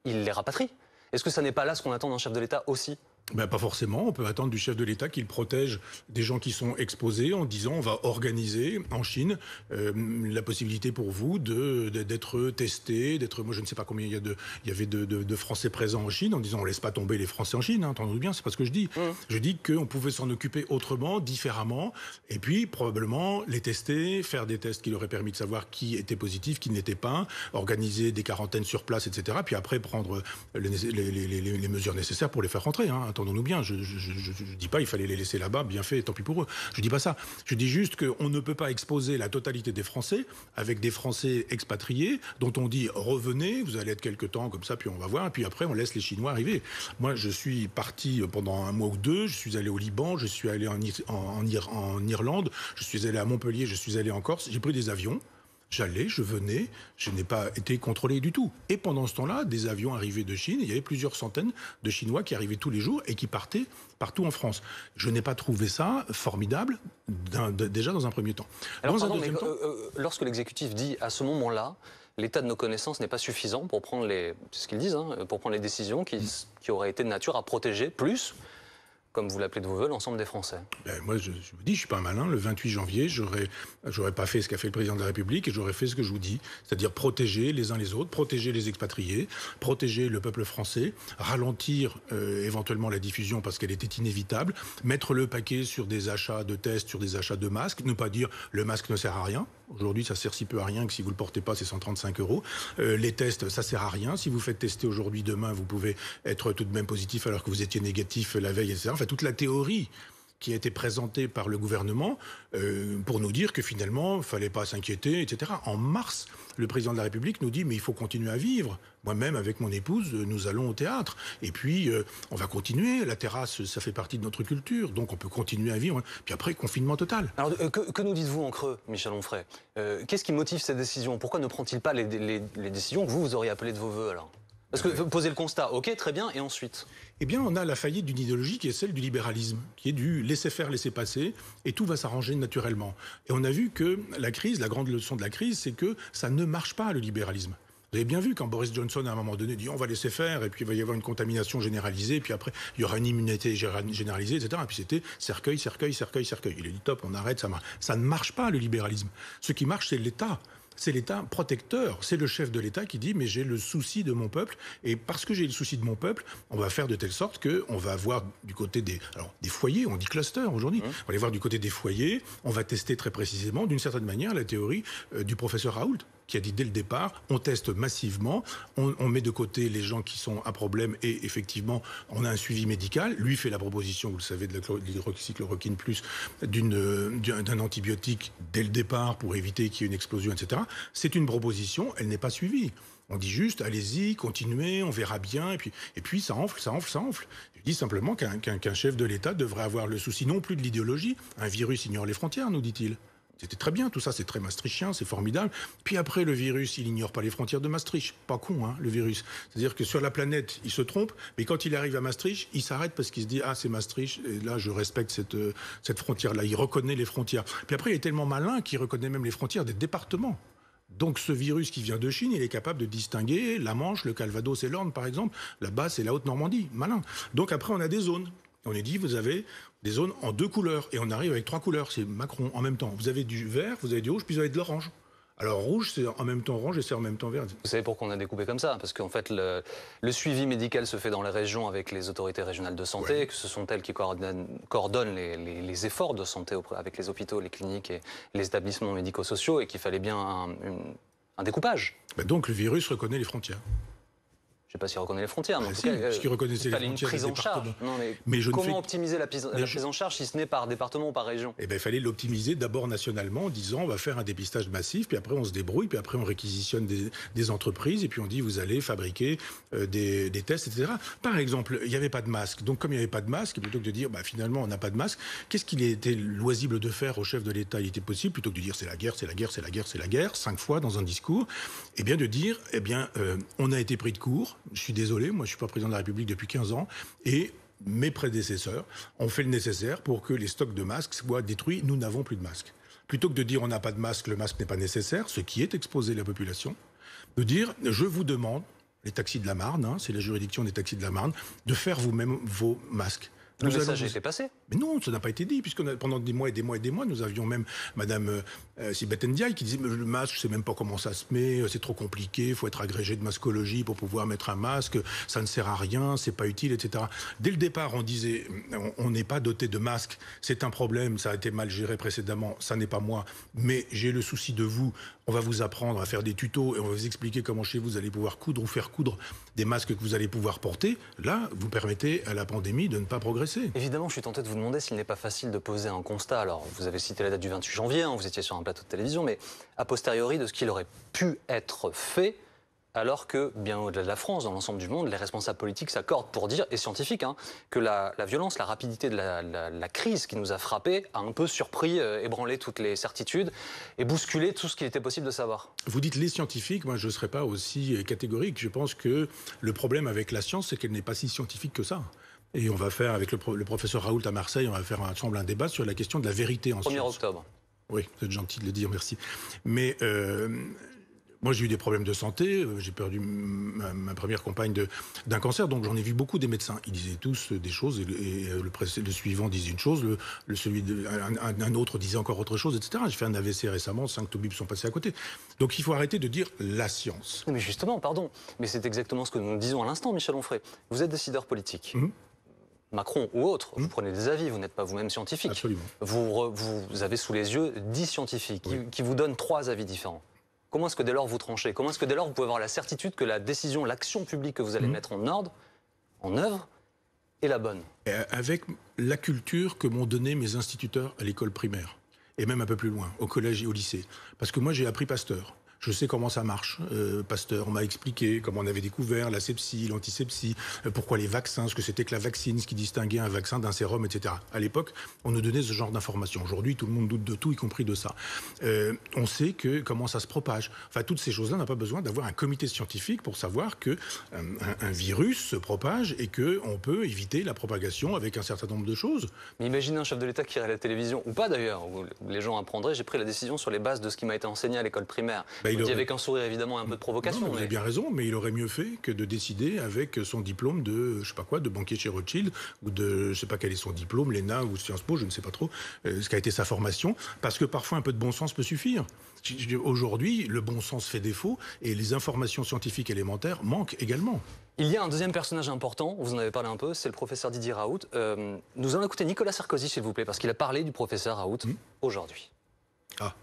il les rapatrie. Est-ce que ça n'est pas là ce qu'on attend d'un chef de l'État aussi ? Ben, pas forcément. On peut attendre du chef de l'État qu'il protège des gens qui sont exposés en disant on va organiser en Chine la possibilité pour vous d'être testé, moi je ne sais pas combien il y avait de Français présents en Chine en disant on laisse pas tomber les Français en Chine, hein, entendez bien, c'est pas ce que je dis. Je dis qu'on pouvait s'en occuper autrement, différemment, et puis probablement les tester, faire des tests qui leur auraient permis de savoir qui était positif, qui n'était pas, organiser des quarantaines sur place, etc. Puis après prendre les mesures nécessaires pour les faire rentrer, hein. Entendons-nous bien, je dis pas il fallait les laisser là-bas, bien fait, tant pis pour eux. Je dis pas ça. Je dis juste qu'on ne peut pas exposer la totalité des Français avec des Français expatriés dont on dit revenez, vous allez être quelque temps comme ça, puis on va voir, et puis après on laisse les Chinois arriver. Moi, je suis parti pendant un mois ou deux, je suis allé au Liban, je suis allé en Irlande, je suis allé à Montpellier, je suis allé en Corse, j'ai pris des avions. J'allais, je venais, je n'ai pas été contrôlé du tout. Et pendant ce temps-là, des avions arrivaient de Chine, il y avait plusieurs centaines de Chinois qui arrivaient tous les jours et qui partaient partout en France. Je n'ai pas trouvé ça formidable, déjà dans un premier temps. Alors, pardon, mais lorsque l'exécutif dit à ce moment-là, l'état de nos connaissances n'est pas suffisant pour prendre c'est ce qu'ils disent, hein, pour prendre les décisions qui auraient été de nature à protéger plus, comme vous l'appelez de vos voeux, l'ensemble des Français. Ben moi, je vous dis, je suis pas un malin. Le 28 janvier, j'aurais pas fait ce qu'a fait le président de la République et j'aurais fait ce que je vous dis, c'est-à-dire protéger les uns les autres, protéger les expatriés, protéger le peuple français, ralentir éventuellement la diffusion parce qu'elle était inévitable, mettre le paquet sur des achats de tests, sur des achats de masques, ne pas dire le masque ne sert à rien. Aujourd'hui, ça sert si peu à rien que si vous le portez pas, c'est 135 €. Les tests, ça sert à rien. Si vous faites tester aujourd'hui, demain, vous pouvez être tout de même positif alors que vous étiez négatif la veille, etc. Enfin, toute la théorie qui a été présenté par le gouvernement pour nous dire que finalement, il ne fallait pas s'inquiéter, etc. En mars, le président de la République nous dit « mais il faut continuer à vivre ». Moi-même, avec mon épouse, nous allons au théâtre. Et puis, on va continuer. La terrasse, ça fait partie de notre culture. Donc, on peut continuer à vivre. Puis après, confinement total. Alors, que nous dites-vous en creux, Michel Onfray? Qu'est-ce qui motive ces décisions? Pourquoi ne prend-il pas les décisions que vous auriez appelées de vos voeux, alors? Parce que poser le constat, ok, très bien, et ensuite? Eh bien, on a la faillite d'une idéologie qui est celle du libéralisme, qui est du laisser faire, laisser passer, et tout va s'arranger naturellement. Et on a vu que la crise, la grande leçon de la crise, c'est que ça ne marche pas, le libéralisme. Vous avez bien vu quand Boris Johnson, à un moment donné, dit on va laisser faire, et puis il va y avoir une contamination généralisée, et puis après, il y aura une immunité généralisée, etc. Et puis c'était cercueil, cercueil, cercueil, cercueil. Il a dit top, on arrête, ça marche. Ça ne marche pas, le libéralisme. Ce qui marche, c'est l'État. C'est l'État protecteur, c'est le chef de l'État qui dit mais j'ai le souci de mon peuple et parce que j'ai le souci de mon peuple, on va faire de telle sorte qu'on va avoir du côté des foyers, on dit cluster aujourd'hui, on va aller voir du côté des foyers, on va tester très précisément d'une certaine manière la théorie du professeur Raoult qui a dit dès le départ, on teste massivement, on met de côté les gens qui sont à problème et effectivement on a un suivi médical. Lui fait la proposition, vous le savez, de l'hydroxychloroquine plus d'un antibiotique dès le départ pour éviter qu'il y ait une explosion, etc. C'est une proposition, elle n'est pas suivie. On dit juste, allez-y, continuez, on verra bien, et puis ça enfle, ça enfle, ça enfle. Je dis simplement qu'un chef de l'État devrait avoir le souci non plus de l'idéologie. Un virus ignore les frontières, nous dit-il. C'était très bien, tout ça, c'est très maastrichtien, c'est formidable. Puis après, le virus, il n'ignore pas les frontières de Maastricht. Pas con, hein, le virus. C'est-à-dire que sur la planète, il se trompe, mais quand il arrive à Maastricht, il s'arrête parce qu'il se dit « Ah, c'est Maastricht, et là, je respecte cette frontière-là ». Il reconnaît les frontières. Puis après, il est tellement malin qu'il reconnaît même les frontières des départements. Donc ce virus qui vient de Chine, il est capable de distinguer la Manche, le Calvados et l'Orne, par exemple. Là-bas, c'est la Haute-Normandie. Malin. Donc après, on a des zones. On est dit, vous avez des zones en 2 couleurs. Et on arrive avec 3 couleurs. C'est Macron en même temps. Vous avez du vert, vous avez du rouge, puis vous avez de l'orange. Alors rouge, c'est en même temps orange et c'est en même temps vert. Vous savez pourquoi on a découpé comme ça? Parce qu'en fait, le suivi médical se fait dans les régions avec les autorités régionales de santé, ouais. Que ce sont elles qui coordonnent les efforts de santé avec les hôpitaux, les cliniques et les établissements médico-sociaux, et qu'il fallait bien un découpage. Donc le virus reconnaît les frontières. Je ne sais pas s'il reconnaît les frontières, mais en tout si, cas, parce qu'il reconnaissait les frontières des départements. Non, mais comment optimiser la prise en charge si ce n'est par département ou par région? Eh bien, il fallait l'optimiser d'abord nationalement en disant on va faire un dépistage massif, puis après on se débrouille, puis après on réquisitionne des entreprises, et puis on dit vous allez fabriquer des tests, etc. Par exemple, il n'y avait pas de masque. Donc comme il n'y avait pas de masque, plutôt que de dire finalement on n'a pas de masque, qu'est-ce qu'il était loisible de faire au chef de l'État? Il était possible, plutôt que de dire c'est la guerre, c'est la guerre, c'est la guerre, c'est la guerre, 5 fois dans un discours, eh bien de dire on a été pris de court. Je suis désolé, moi je suis pas président de la République depuis 15 ans, et mes prédécesseurs ont fait le nécessaire pour que les stocks de masques soient détruits. Nous n'avons plus de masques. Plutôt que de dire on n'a pas de masque, le masque n'est pas nécessaire, ce qui est exposé à la population, de dire je vous demande, les taxis de la Marne, c'est la juridiction des taxis de la Marne, de faire vous-même vos masques. Le message a été passé. Mais non, ça n'a pas été dit, puisque pendant des mois et des mois et des mois, nous avions même Madame Sibeth Ndiaye qui disait le masque, je ne sais même pas comment ça se met, c'est trop compliqué, il faut être agrégé de mascologie pour pouvoir mettre un masque, ça ne sert à rien, c'est pas utile, etc. Dès le départ, on disait on n'est pas doté de masques, c'est un problème, ça a été mal géré précédemment, ça n'est pas moi, mais j'ai le souci de vous, on va vous apprendre à faire des tutos et on va vous expliquer comment chez vous, vous allez pouvoir coudre ou faire coudre des masques que vous allez pouvoir porter. Là, vous permettez à la pandémie de ne pas progresser. Évidemment, je suis tenté de vous demander s'il n'est pas facile de poser un constat. Alors, vous avez cité la date du 28 janvier, vous étiez sur un plateau de télévision, mais a posteriori de ce qu'il aurait pu être fait, alors que, bien au-delà de la France, dans l'ensemble du monde, les responsables politiques s'accordent pour dire, et scientifiques, que la violence, la rapidité de la crise qui nous a frappés a un peu surpris, ébranlé toutes les certitudes et bousculé tout ce qu'il était possible de savoir. Vous dites les scientifiques, moi je ne serais pas aussi catégorique. Je pense que le problème avec la science, c'est qu'elle n'est pas si scientifique que ça. Et on va faire, avec le professeur Raoult à Marseille, on va faire ensemble un débat sur la question de la vérité en science. 1er octobre. Oui, vous êtes gentil de le dire, merci. Mais moi, j'ai eu des problèmes de santé. J'ai perdu ma première compagne d'un cancer, donc j'en ai vu beaucoup des médecins. Ils disaient tous des choses, et le suivant disait une chose, un autre disait encore autre chose, etc. J'ai fait un AVC récemment, 5 toubibs sont passés à côté. Donc il faut arrêter de dire la science. Mais justement, pardon, mais c'est exactement ce que nous disons à l'instant, Michel Onfray. Vous êtes décideur politique. Macron ou autre, vous prenez des avis, vous n'êtes pas vous-même scientifique. Absolument. Vous avez sous les yeux 10 scientifiques qui vous donnent 3 avis différents. Comment est-ce que dès lors vous tranchez? Comment est-ce que dès lors vous pouvez avoir la certitude que la décision, l'action publique que vous allez mettre en œuvre est la bonne. Avec la culture que m'ont donnée mes instituteurs à l'école primaire, et même un peu plus loin, au collège et au lycée. Parce que moi, j'ai appris Pasteur. Je sais comment ça marche, Pasteur. On m'a expliqué comment on avait découvert la sepsie, l'antisepsie, pourquoi les vaccins, ce que c'était que la vaccine, ce qui distinguait un vaccin d'un sérum, etc. À l'époque, on nous donnait ce genre d'informations. Aujourd'hui, tout le monde doute de tout, y compris de ça. On sait comment ça se propage. Enfin, toutes ces choses-là, on n'a pas besoin d'avoir un comité scientifique pour savoir que un virus se propage et qu'on peut éviter la propagation avec un certain nombre de choses. Mais imaginez un chef de l'État qui irait à la télévision, ou pas d'ailleurs, où les gens apprendraient, j'ai pris la décision sur les bases de ce qui m'a été enseigné à l'école primaire. Il dit avec un sourire évidemment et un peu de provocation. Non, vous avez bien raison, mais il aurait mieux fait que de décider avec son diplôme de, je sais pas quoi, de banquier chez Rothschild, ou de, je sais pas quel est son diplôme, l'ENA ou Sciences Po, je ne sais pas trop, ce qu'a été sa formation, parce que parfois un peu de bon sens peut suffire. Aujourd'hui, le bon sens fait défaut et les informations scientifiques élémentaires manquent également. Il y a un deuxième personnage important, vous en avez parlé un peu, c'est le professeur Didier Raoult. Nous allons écouter Nicolas Sarkozy, s'il vous plaît, parce qu'il a parlé du professeur Raoult aujourd'hui. Ah.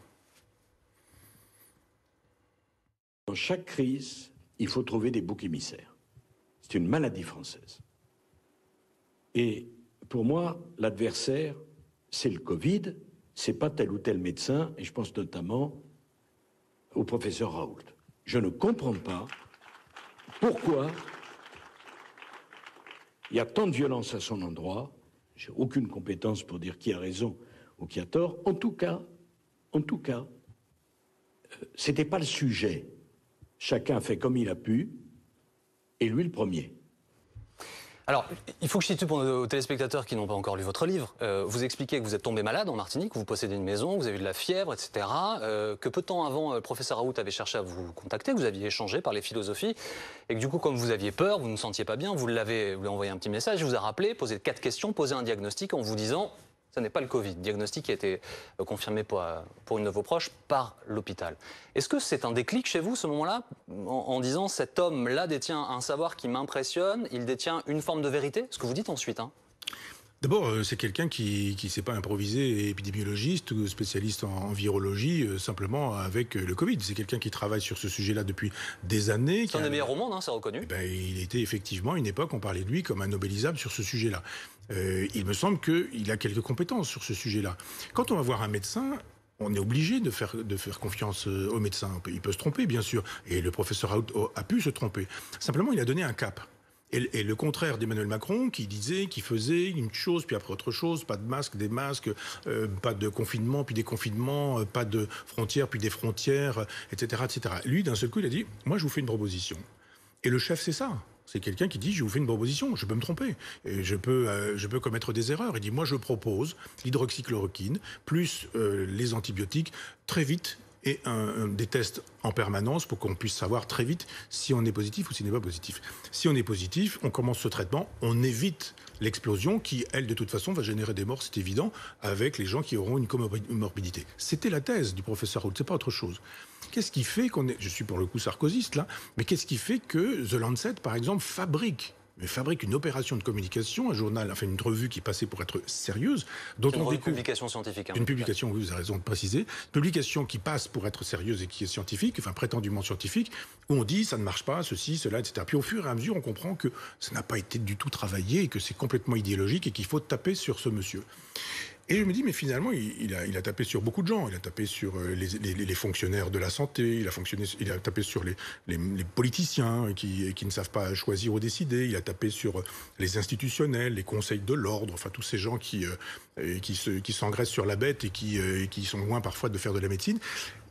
Dans chaque crise, il faut trouver des boucs émissaires. C'est une maladie française. Et pour moi, l'adversaire, c'est le Covid, c'est pas tel ou tel médecin, et je pense notamment au professeur Raoult. Je ne comprends pas pourquoi il y a tant de violence à son endroit. J'ai aucune compétence pour dire qui a raison ou qui a tort. En tout cas, c'était pas le sujet. Chacun a fait comme il a pu, et lui le premier. Alors, il faut que je situe pour nos téléspectateurs qui n'ont pas encore lu votre livre. Vous expliquez que vous êtes tombé malade en Martinique, que vous possédez une maison, que vous avez eu de la fièvre, etc. Que peu de temps avant, le professeur Raoult avait cherché à vous contacter, que vous aviez échangé par les philosophies, et que du coup, comme vous aviez peur, vous ne vous sentiez pas bien, vous lui avez envoyé un petit message, il vous a rappelé, posé 4 questions, posé un diagnostic en vous disant... Ce n'est pas le Covid. Diagnostic qui a été confirmé pour une de vos proches par l'hôpital. Est-ce que c'est un déclic chez vous, ce moment-là, en disant cet homme-là détient un savoir qui m'impressionne, il détient une forme de vérité? Ce que vous dites ensuite. D'abord, c'est quelqu'un qui ne s'est pas improvisé épidémiologiste ou spécialiste en virologie simplement avec le Covid. C'est quelqu'un qui travaille sur ce sujet-là depuis des années. C'est un des meilleurs au monde, c'est reconnu. Il était effectivement, à une époque, on parlait de lui comme un nobelisable sur ce sujet-là. Il me semble qu'il a quelques compétences sur ce sujet-là. Quand on va voir un médecin, on est obligé de faire confiance au médecin. Il peut se tromper, bien sûr. Et le professeur Raoult a pu se tromper. Simplement, il a donné un cap. Et le contraire d'Emmanuel Macron, qui disait, qui faisait une chose, puis après autre chose, pas de masques, des masques, pas de confinement, puis des confinements, pas de frontières, puis des frontières, etc., etc. Lui, d'un seul coup, il a dit, moi, je vous fais une proposition. Et le chef, c'est ça. C'est quelqu'un qui dit, je vous fais une proposition, je peux me tromper, et je peux commettre des erreurs. Il dit, moi, je propose l'hydroxychloroquine, plus les antibiotiques, très vite, et des tests en permanence pour qu'on puisse savoir très vite si on est positif ou si on n'est pas positif. Si on est positif, on commence ce traitement, on évite l'explosion qui, elle, de toute façon, va générer des morts, c'est évident, avec les gens qui auront une comorbidité. C'était la thèse du professeur Raoult, c'est pas autre chose. Qu'est-ce qui fait qu'on est... Je suis pour le coup sarkozyste, là, mais qu'est-ce qui fait que The Lancet, par exemple, fabrique une opération de communication, un journal, enfin une revue qui passait pour être sérieuse, dont on découvre... Une publication scientifique. Une publication, oui, vous avez raison de préciser. Une publication qui passe pour être sérieuse et qui est scientifique, enfin prétendument scientifique, où on dit ça ne marche pas, ceci, cela, etc. Puis au fur et à mesure, on comprend que ça n'a pas été du tout travaillé et que c'est complètement idéologique et qu'il faut taper sur ce monsieur. Et je me dis, mais finalement, il a tapé sur beaucoup de gens. Il a tapé sur les fonctionnaires de la santé, il a tapé sur les politiciens qui ne savent pas choisir ou décider, il a tapé sur les institutionnels, les conseils de l'ordre, enfin tous ces gens qui s'engraissent sur la bête et qui sont loin parfois de faire de la médecine.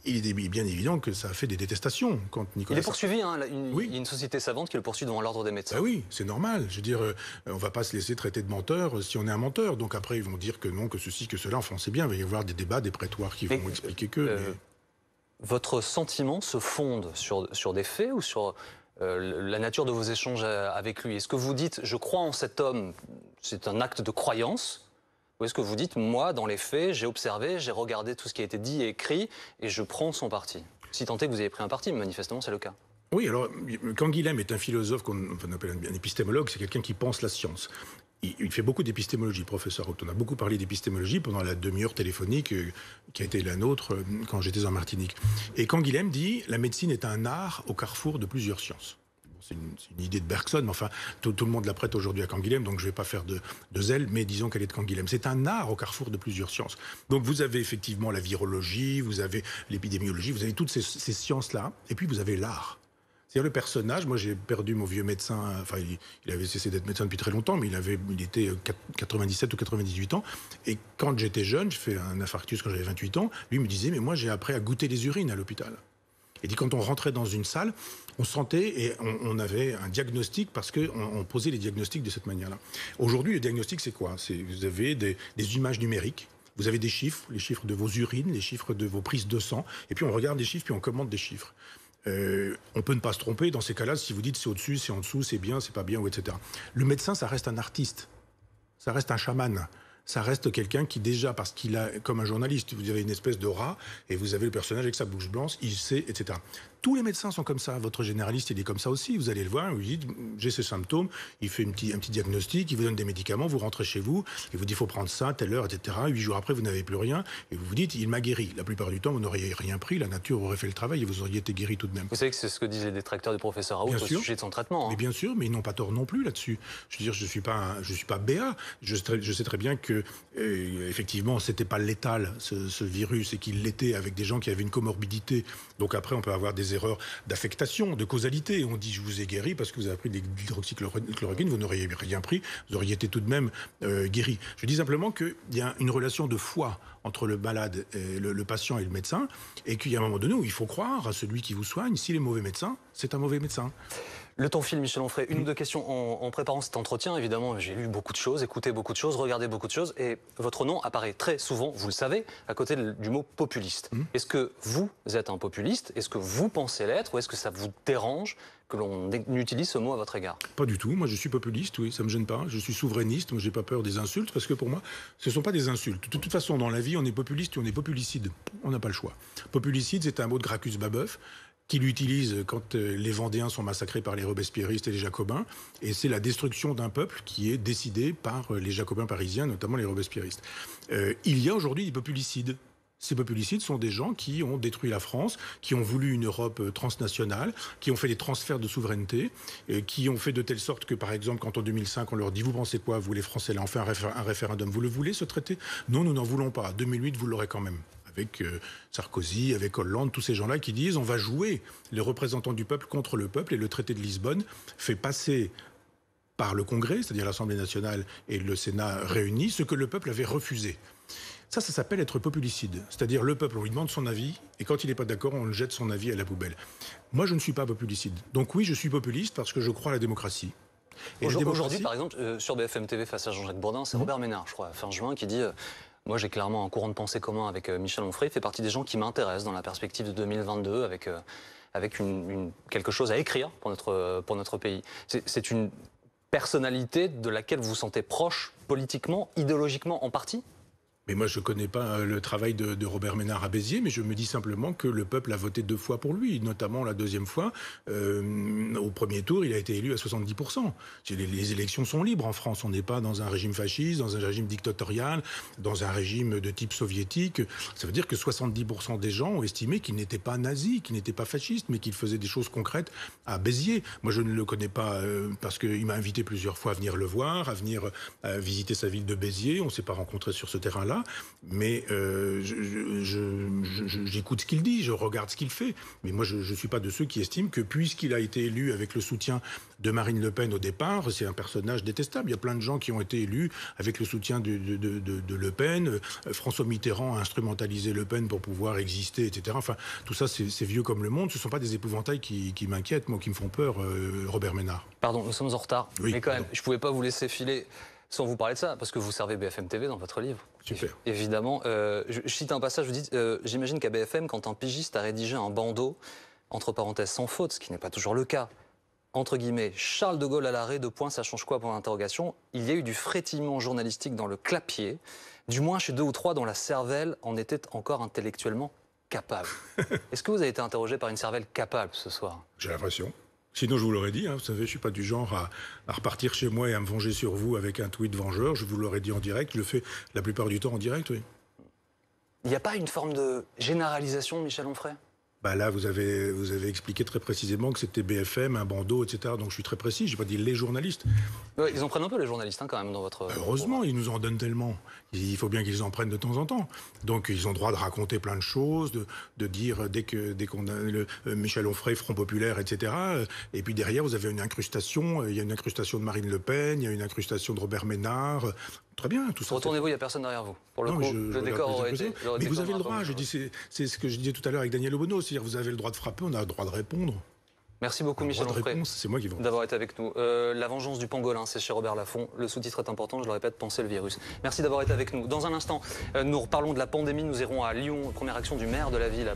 Il est bien évident que ça a fait des détestations quand Nicolas... Il est poursuivi, il y a une société savante qui le poursuit devant l'ordre des médecins. Ben oui, c'est normal. Je veux dire, on ne va pas se laisser traiter de menteur si on est un menteur. Donc après, ils vont dire que non, que ceci, que cela. Enfin, c'est bien, il va y avoir des débats, des prétoires qui vont expliquer que... Mais... Votre sentiment se fonde sur des faits ou sur la nature de vos échanges avec lui? Est-ce que vous dites, je crois en cet homme, c'est un acte de croyance? Ou est-ce que vous dites, moi, dans les faits, j'ai observé, j'ai regardé tout ce qui a été dit et écrit, et je prends son parti? Si tant est que vous avez pris un parti, mais manifestement, c'est le cas. Oui, alors, Canguilhem est un philosophe qu'on appelle un épistémologue, c'est quelqu'un qui pense la science. Il fait beaucoup d'épistémologie, professeur Raoult. On a beaucoup parlé d'épistémologie pendant la demi-heure téléphonique qui a été la nôtre quand j'étais en Martinique. Et Canguilhem dit, la médecine est un art au carrefour de plusieurs sciences. c'est une idée de Bergson, mais enfin, tout le monde la prête aujourd'hui à Canguilhem, donc je ne vais pas faire de zèle, mais disons qu'elle est de Canguilhem. C'est un art au carrefour de plusieurs sciences. Donc vous avez effectivement la virologie, vous avez l'épidémiologie, vous avez toutes ces sciences-là, et puis vous avez l'art. C'est-à-dire le personnage, moi j'ai perdu mon vieux médecin, enfin il avait cessé d'être médecin depuis très longtemps, mais il était 97 ou 98 ans, et quand j'étais jeune, j'ai fait un infarctus quand j'avais 28 ans, lui me disait, mais moi j'ai appris à goûter les urines à l'hôpital. Il dit quand on rentrait dans une salle, on sentait et on avait un diagnostic parce qu'on posait les diagnostics de cette manière-là. Aujourd'hui, le diagnostic, c'est quoi? Vous avez des images numériques, vous avez des chiffres, les chiffres de vos urines, les chiffres de vos prises de sang, et puis on regarde des chiffres, puis on commande des chiffres. On peut ne pas se tromper dans ces cas-là si vous dites c'est au-dessus, c'est en dessous, c'est bien, c'est pas bien, ou etc. Le médecin, ça reste un artiste, ça reste un chaman. Ça reste quelqu'un qui déjà, parce qu'il a, comme un journaliste, vous avez une espèce de rat, et vous avez le personnage avec sa bouche blanche, il sait, etc. Tous les médecins sont comme ça. Votre généraliste, il est comme ça aussi. Vous allez le voir, vous dites, j'ai ces symptômes, il fait un petit diagnostic, il vous donne des médicaments, vous rentrez chez vous, il vous dit, il faut prendre ça, telle heure, etc. 8 jours après, vous n'avez plus rien, et vous vous dites, il m'a guéri. La plupart du temps, vous n'auriez rien pris, la nature aurait fait le travail, et vous auriez été guéri tout de même. Vous savez que c'est ce que disent les détracteurs du professeur Raoult au sujet de son traitement. Mais bien sûr, mais ils n'ont pas tort non plus là-dessus. Je veux dire, je suis pas BA. Je sais très bien que, effectivement, c'était pas létal, ce virus, et qu'il l'était avec des gens qui avaient une comorbidité. Donc après, on peut avoir des erreurs d'affectation, de causalité. On dit, je vous ai guéri parce que vous avez pris de l'hydroxychloroquine, vous n'auriez rien pris, vous auriez été tout de même guéri. Je dis simplement qu'il y a une relation de foi entre le malade, le patient et le médecin, et qu'il y a un moment donné où il faut croire à celui qui vous soigne. S'il est mauvais médecin, c'est un mauvais médecin. Le temps file, Michel Onfray. Une ou deux questions en préparant cet entretien. Évidemment, j'ai lu beaucoup de choses, écouté beaucoup de choses, regardé beaucoup de choses. Et votre nom apparaît très souvent, vous le savez, à côté du mot populiste. Est-ce que vous êtes un populiste? Est-ce que vous pensez l'être? Ou est-ce que ça vous dérange que l'on utilise ce mot à votre égard? Pas du tout. Moi, je suis populiste, oui, ça me gêne pas. Je suis souverainiste. Moi, j'ai pas peur des insultes parce que pour moi, ce sont pas des insultes. De toute façon, dans la vie, on est populiste ou on est populicide. On n'a pas le choix. Populicide, c'est un mot de Gracchus Babeuf, qu'il utilise quand les Vendéens sont massacrés par les robespierristes et les Jacobins. Et c'est la destruction d'un peuple qui est décidée par les Jacobins parisiens, notamment les robespierristes. Il y a aujourd'hui des populicides. Ces populicides sont des gens qui ont détruit la France, qui ont voulu une Europe transnationale, qui ont fait des transferts de souveraineté, qui ont fait de telle sorte que, par exemple, quand en 2005, on leur dit « Vous pensez quoi, vous les Français, là, on fait un référendum, vous le voulez, ce traité ?» Non, nous n'en voulons pas. 2008, vous l'aurez quand même. Avec Sarkozy, avec Hollande, tous ces gens-là qui disent on va jouer les représentants du peuple contre le peuple, et le traité de Lisbonne fait passer par le Congrès, c'est-à-dire l'Assemblée nationale et le Sénat réunis, ce que le peuple avait refusé. Ça s'appelle être populicide. C'est-à-dire le peuple, on lui demande son avis, et quand il n'est pas d'accord, on jette son avis à la poubelle. Moi, je ne suis pas populicide. Donc oui, je suis populiste parce que je crois à la démocratie. Aujourd'hui, par exemple, sur BFM TV, face à Jean-Jacques Bourdin, c'est Robert Ménard, je crois, fin juin, qui dit... Moi, j'ai clairement un courant de pensée commun avec Michel Onfray. Il fait partie des gens qui m'intéressent dans la perspective de 2022, avec quelque chose à écrire pour notre pays. C'est une personnalité de laquelle vous vous sentez proche politiquement, idéologiquement en partie ? Mais moi, je ne connais pas le travail de Robert Ménard à Béziers, mais je me dis simplement que le peuple a voté 2 fois pour lui, notamment la deuxième fois. Au premier tour, il a été élu à 70%. Les élections sont libres en France. On n'est pas dans un régime fasciste, dans un régime dictatorial, dans un régime de type soviétique. Ça veut dire que 70% des gens ont estimé qu'il n'était pas nazi, qu'il n'était pas fasciste, mais qu'il faisait des choses concrètes à Béziers. Moi, je ne le connais pas parce qu'il m'a invité plusieurs fois à venir le voir, à venir visiter sa ville de Béziers. On ne s'est pas rencontrés sur ce terrain-là. Mais j'écoute ce qu'il dit, je regarde ce qu'il fait. Mais moi, je ne suis pas de ceux qui estiment que puisqu'il a été élu avec le soutien de Marine Le Pen au départ, c'est un personnage détestable. Il y a plein de gens qui ont été élus avec le soutien de Le Pen. François Mitterrand a instrumentalisé Le Pen pour pouvoir exister, etc. Enfin, tout ça, c'est vieux comme le monde. Ce ne sont pas des épouvantails qui m'inquiètent, moi, qui me font peur, Robert Ménard. Pardon, nous sommes en retard. Oui, mais quand même, je ne pouvais pas vous laisser filer sans vous parler de ça, parce que vous servez BFM TV dans votre livre. Super. Évidemment. Je cite un passage, vous dites j'imagine qu'à BFM, quand un pigiste a rédigé un bandeau, entre parenthèses sans faute, ce qui n'est pas toujours le cas, entre guillemets, Charles de Gaulle à l'arrêt, ça change quoi pour l'interrogation? Il y a eu du frétillement journalistique dans le clapier, du moins chez 2 ou 3 dont la cervelle en était encore intellectuellement capable. Est-ce que vous avez été interrogé par une cervelle capable ce soir? J'ai l'impression. Sinon, je vous l'aurais dit, hein, vous savez, je ne suis pas du genre à repartir chez moi et à me venger sur vous avec un tweet vengeur. Je vous l'aurais dit en direct, je le fais la plupart du temps en direct, oui. Il n'y a pas une forme de généralisation, Michel Onfray? Bah là, vous avez expliqué très précisément que c'était BFM, un bandeau, etc. Donc je suis très précis, je n'ai pas dit les journalistes. Ouais, ils en prennent un peu les journalistes quand même dans votre... Heureusement, ils nous en donnent tellement. Il faut bien qu'ils en prennent de temps en temps. Donc ils ont le droit de raconter plein de choses, de dire dès qu'on a Michel Onfray, Front Populaire, etc. Et puis derrière, vous avez une incrustation. Il y a une incrustation de Marine Le Pen, il y a une incrustation de Robert Ménard. Très bien, tout ça. Retournez-vous, il n'y a personne derrière vous. Pour le Non, coup, le décor aurait été... Mais vous avez le droit, c'est ce que je disais tout à l'heure avec Daniel Obono, c'est-à-dire vous avez le droit de frapper, on a le droit de répondre. Merci beaucoup, Michel Onfray, c'est moi qui vous d'avoir été avec nous. La vengeance du pangolin, c'est chez Robert Laffont. Le sous-titre est important, je le répète, pensez le virus. Merci d'avoir été avec nous. Dans un instant, nous reparlons de la pandémie. Nous irons à Lyon, première action du maire de la ville.